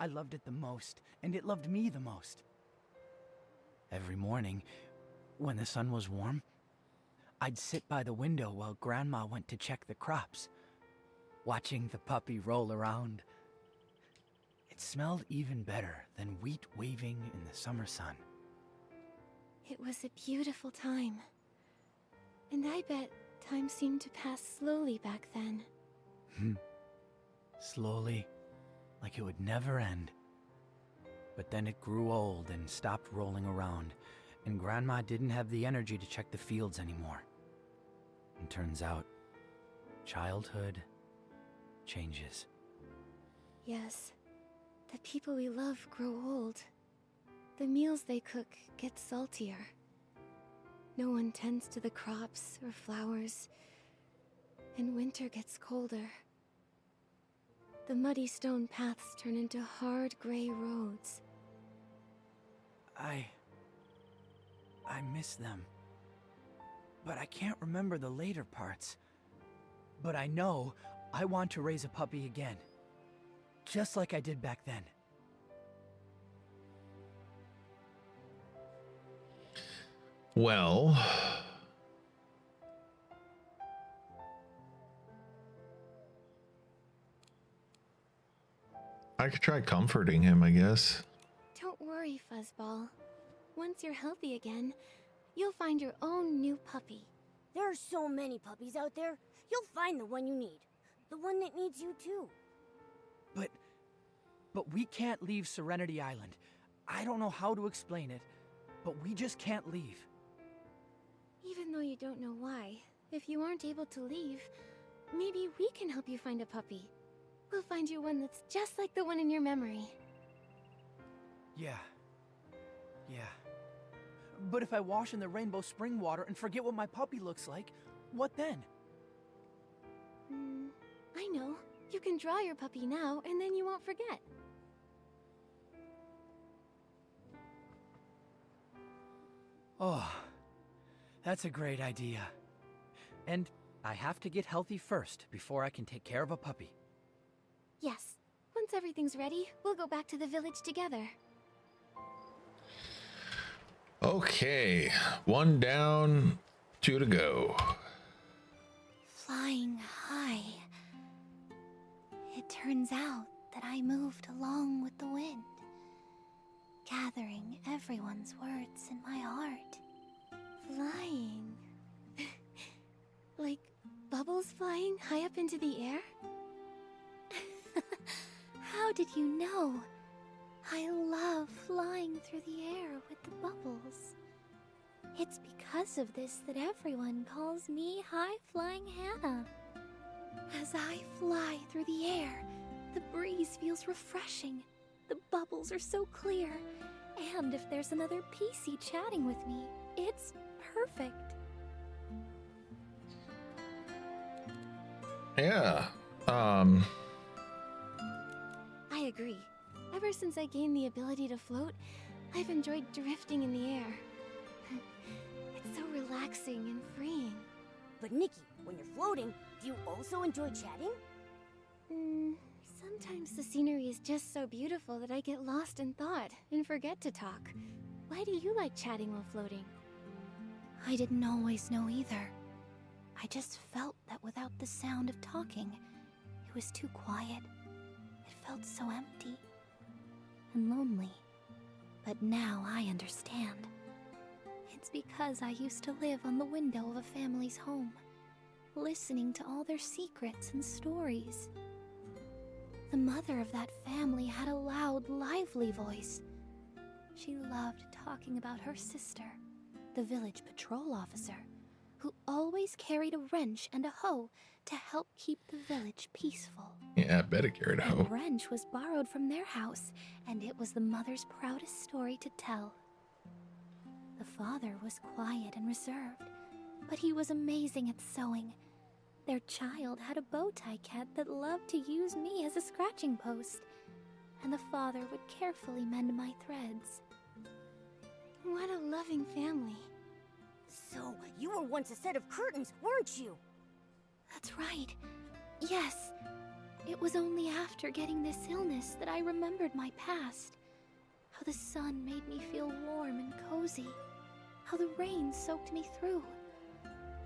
I loved it the most, and it loved me the most. Every morning, when the sun was warm, I'd sit by the window while Grandma went to check the crops, watching the puppy roll around. It smelled even better than wheat waving in the summer sun. It was a beautiful time. And I bet time seemed to pass slowly back then. Slowly, like it would never end. But then it grew old and stopped rolling around, and Grandma didn't have the energy to check the fields anymore. And turns out, childhood changes. Yes, the people we love grow old. The meals they cook get saltier. No one tends to the crops or flowers, and winter gets colder. The muddy stone paths turn into hard gray roads. I miss them. But I can't remember the later parts. But I know I want to raise a puppy again. Just like I did back then. Well, I could try comforting him, I guess. Don't worry, Fuzzball. Once you're healthy again, you'll find your own new puppy. There are so many puppies out there. You'll find the one you need. The one that needs you too. But we can't leave Serenity Island. I don't know how to explain it, but we just can't leave. Even though you don't know why, if you aren't able to leave, maybe we can help you find a puppy. We'll find you one that's just like the one in your memory. Yeah. But if I wash in the rainbow spring water and forget what my puppy looks like, what then? I know. You can draw your puppy now, and then you won't forget. Oh, that's a great idea. And I have to get healthy first before I can take care of a puppy. Yes. Once everything's ready, we'll go back to the village together. Okay, 1 down, 2 to go. Flying high. It turns out that I moved along with the wind, gathering everyone's words in my heart. Flying. Like bubbles flying high up into the air? How did you know? I love flying through the air with the bubbles. It's because of this that everyone calls me High Flying Hannah. As I fly through the air, the breeze feels refreshing. The bubbles are so clear. And if there's another PC chatting with me, it's perfect. Yeah. I agree. Ever since I gained the ability to float, I've enjoyed drifting in the air. It's so relaxing and freeing. But Nikki, when you're floating, do you also enjoy chatting? Sometimes the scenery is just so beautiful that I get lost in thought and forget to talk. Why do you like chatting while floating? I didn't always know either. I just felt that without the sound of talking, it was too quiet. It felt so empty and lonely. But now I understand. It's because I used to live on the window of a family's home, listening to all their secrets and stories. The mother of that family had a loud, lively voice. She loved talking about her sister, the village patrol officer, who always carried a wrench and a hoe to help keep the village peaceful. Yeah, I bet it carried a hoe. The wrench was borrowed from their house, and it was the mother's proudest story to tell. The father was quiet and reserved, but he was amazing at sewing. Their child had a bow tie cat that loved to use me as a scratching post, and the father would carefully mend my threads. What a loving family. So, you were once a set of curtains, weren't you? That's right. Yes. It was only after getting this illness that I remembered my past. How the sun made me feel warm and cozy. How the rain soaked me through.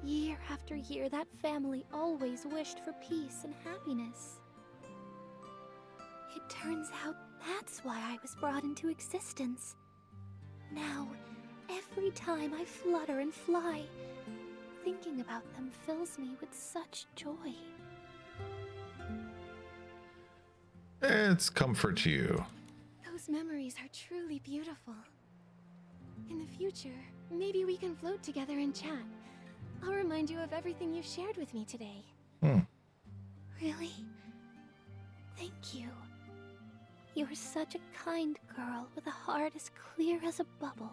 Year after year, that family always wished for peace and happiness. It turns out that's why I was brought into existence. Now, every time I flutter and fly, thinking about them fills me with such joy. It's comfort to you. Those memories are truly beautiful. In the future, maybe we can float together and chat. I'll remind you of everything you've shared with me today. Really? Thank you. You're such a kind girl with a heart as clear as a bubble.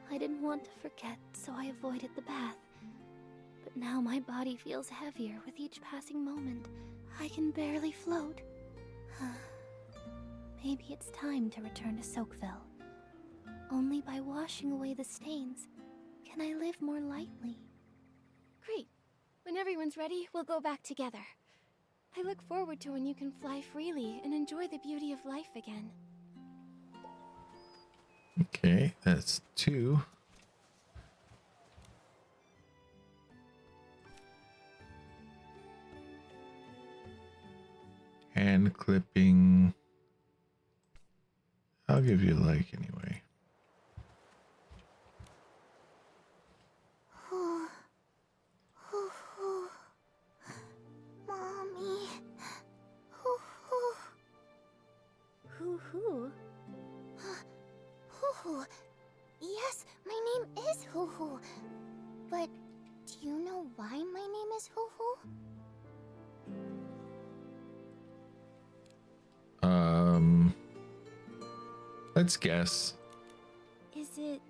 I didn't want to forget, so I avoided the bath. But now my body feels heavier with each passing moment. I can barely float. Maybe it's time to return to Soakville. Only by washing away the stains can I live more lightly. Great. When everyone's ready, we'll go back together. I look forward to when you can fly freely and enjoy the beauty of life again. Okay, that's 2. Hand clipping. I'll give you a like anyway. Mommy. Hoo-hoo. Hoo-hoo. Yes, my name is Hoo-hoo. But do you know why my name is Hoo-hoo? Let's guess. Is it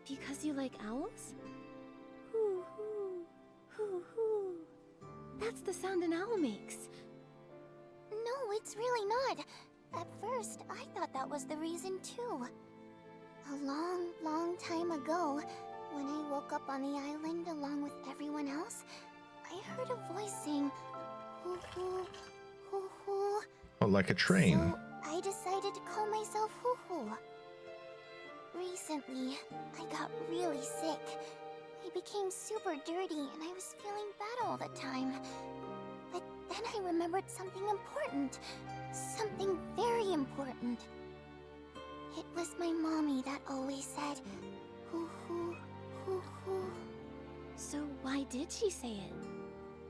because you like owls? Hoo-hoo. Hoo-hoo. That's the sound an owl makes. No, it's really not. At first, I thought that was the reason too. A long, long time ago, when I woke up on the island along with everyone else, I heard a voice saying, hoo-hoo, hoo-hoo. Oh, like a train. So I decided to call myself Hoo-hoo. Recently, I got really sick. I became super dirty and I was feeling bad all the time. But then I remembered something important. Something very important. It was my mommy that always said, hoo-hoo, hoo-hoo. So why did she say it?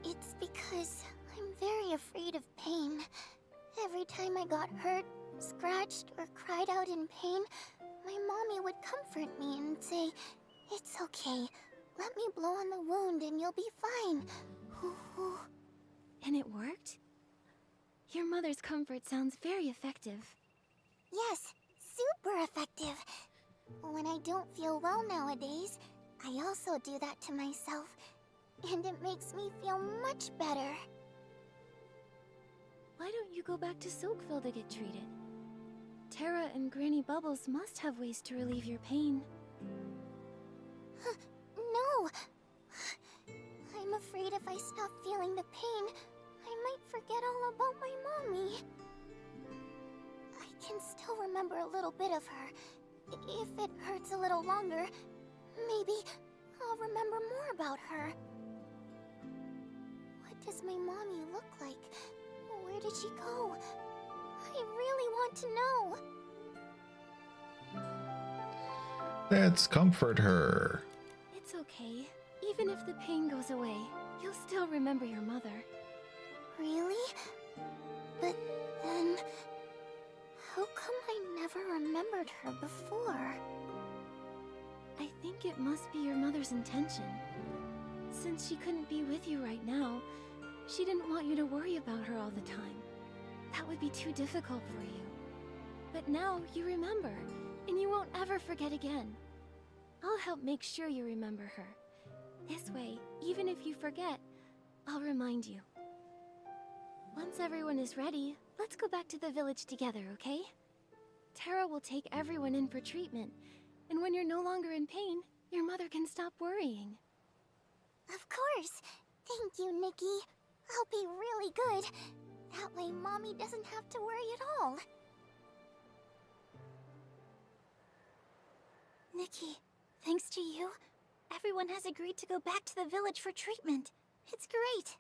It's because I'm very afraid of pain. Every time I got hurt, scratched, or cried out in pain, my mommy would comfort me and say, "It's okay. Let me blow on the wound and you'll be fine." Hoo-hoo. And it worked? Your mother's comfort sounds very effective. Yes, super effective. When I don't feel well nowadays, I also do that to myself, and it makes me feel much better. Why don't you go back to Soakville to get treated? Terra and Granny Bubbles must have ways to relieve your pain. No! I'm afraid if I stop feeling the pain, I might forget all about my mommy. I can still remember a little bit of her. If it hurts a little longer, maybe I'll remember more about her. What does my mommy look like? Where did she go? I really want to know. Let's comfort her. It's okay. Even if the pain goes away, you'll still remember your mother. Really? But then... how come I never remembered her before? I think it must be your mother's intention. Since she couldn't be with you right now, she didn't want you to worry about her all the time. That would be too difficult for you. But now you remember, and you won't ever forget again. I'll help make sure you remember her. This way, even if you forget, I'll remind you. Once everyone is ready, let's go back to the village together, okay? Tara will take everyone in for treatment, and when you're no longer in pain, your mother can stop worrying. Of course! Thank you, Nikki. I'll be really good. That way Mommy doesn't have to worry at all. Nikki, thanks to you, everyone has agreed to go back to the village for treatment. It's great.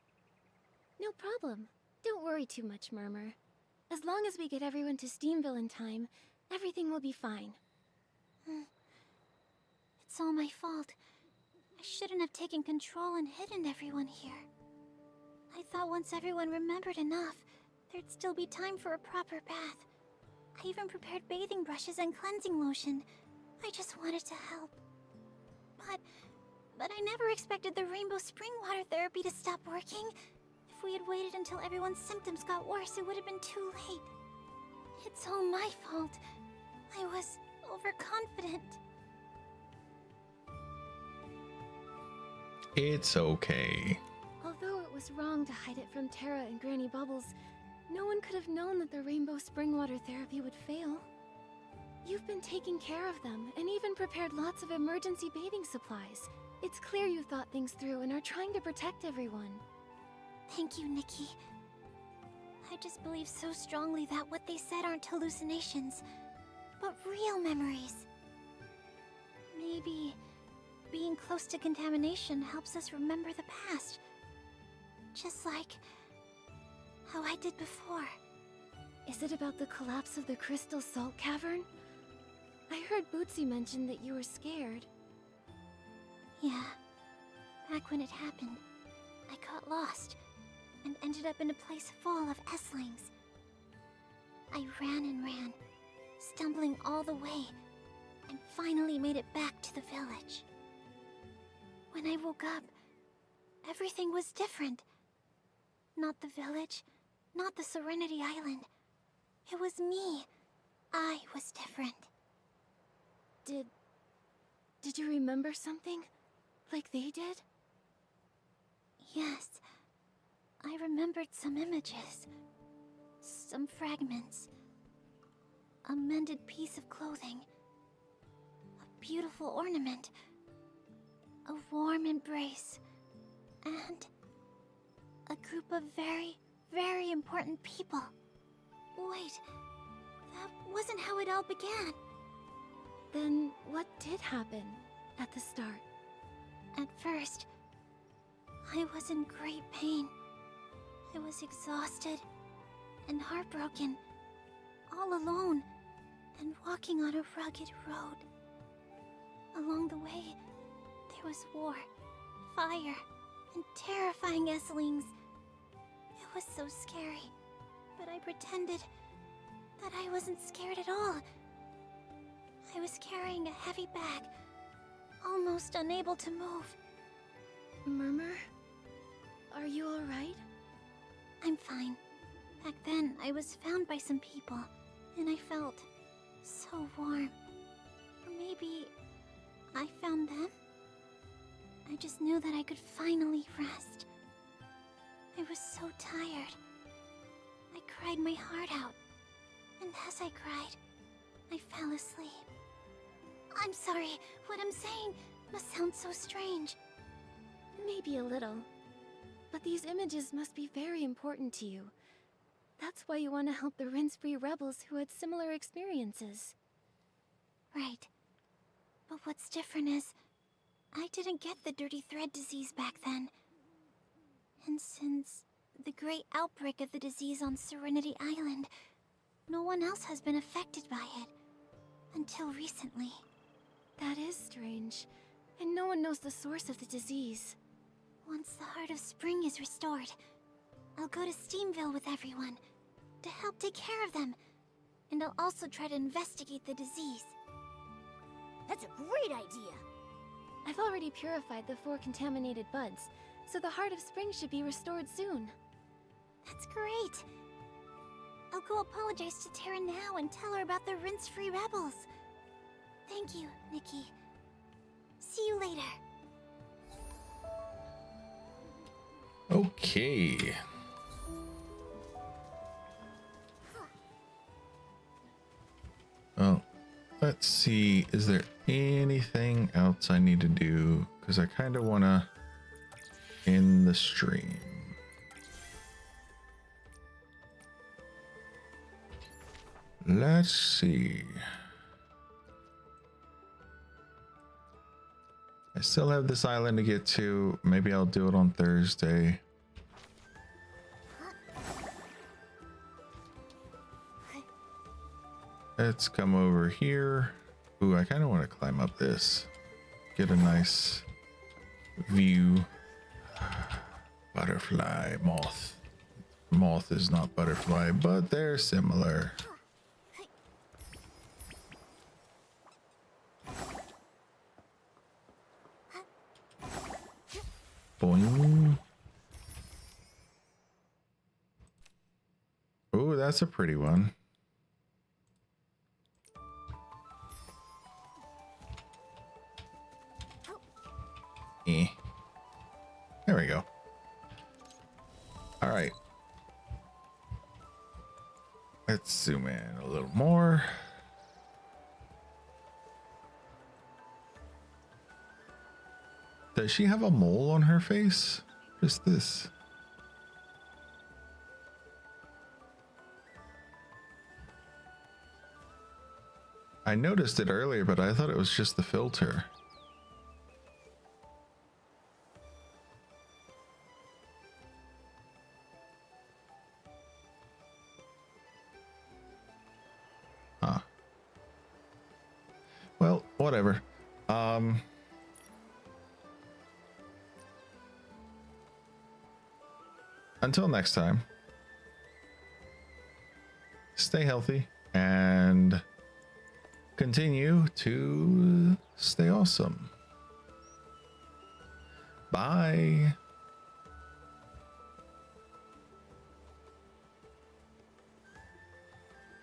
No problem. Don't worry too much, Murmur. As long as we get everyone to Steamville in time, everything will be fine. It's all my fault. I shouldn't have taken control and hidden everyone here. I thought once everyone remembered enough, there'd still be time for a proper bath. I even prepared bathing brushes and cleansing lotion. I just wanted to help. But I never expected the rainbow spring water therapy to stop working. If we had waited until everyone's symptoms got worse, it would have been too late. It's all my fault. I was overconfident. It's okay. Although it was wrong to hide it from Tara and Granny Bubbles, no one could have known that the rainbow spring water therapy would fail. You've been taking care of them, and even prepared lots of emergency bathing supplies. It's clear you thought things through and are trying to protect everyone. Thank you, Nikki. I just believe so strongly that what they said aren't hallucinations, but real memories. Maybe being close to contamination helps us remember the past. Just like how I did before. Is it about the collapse of the Crystal Salt Cavern? I heard Bootsy mention that you were scared. Yeah. Back when it happened, I got lost and ended up in a place full of Esslings. I ran and ran, stumbling all the way, and finally made it back to the village. When I woke up, everything was different. Not the village, not the Serenity Island. It was me. I was different. Did you remember something? Like they did? Yes. I remembered some images. Some fragments. A mended piece of clothing. A beautiful ornament. A warm embrace. And a group of very, very important people. Wait, that wasn't how it all began. Then what did happen at the start? At first, I was in great pain. I was exhausted and heartbroken, all alone, and walking on a rugged road. Along the way, there was war, fire, and terrifying Esslings. It was so scary, but I pretended that I wasn't scared at all. I was carrying a heavy bag, almost unable to move. Murmur? Are you alright? I'm fine. Back then, I was found by some people, and I felt so warm. Or maybe I found them? I just knew that I could finally rest. I was so tired. I cried my heart out, and as I cried, I fell asleep. I'm sorry, what I'm saying must sound so strange. Maybe a little. But these images must be very important to you. That's why you want to help the Rince-Free rebels who had similar experiences. Right. But what's different is, I didn't get the Dirty Thread disease back then. And since the great outbreak of the disease on Serenity Island, no one else has been affected by it. Until recently. That is strange. And no one knows the source of the disease. Once the Heart of Spring is restored, I'll go to Steamville with everyone to help take care of them. And I'll also try to investigate the disease. That's a great idea. I've already purified the 4 contaminated buds, so the Heart of Spring should be restored soon. That's great. I'll go apologize to Tara now and tell her about the rinse-free rebels. Thank you, Nikki. See you later. Okay. Well, let's see. Is there anything else I need to do? Because I kind of want to end the stream. Let's see. I still have this island to get to. Maybe I'll do it on Thursday. Let's come over here. Ooh, I kind of want to climb up this. Get a nice view. Butterfly, moth. Moth is not butterfly, but they're similar. Boing. Ooh, that's a pretty one. There we go. All right. Let's zoom in a little more. Does she have a mole on her face? Just this. I noticed it earlier, but I thought it was just the filter. Huh. Well, whatever. Until next time, stay healthy and continue to stay awesome. Bye.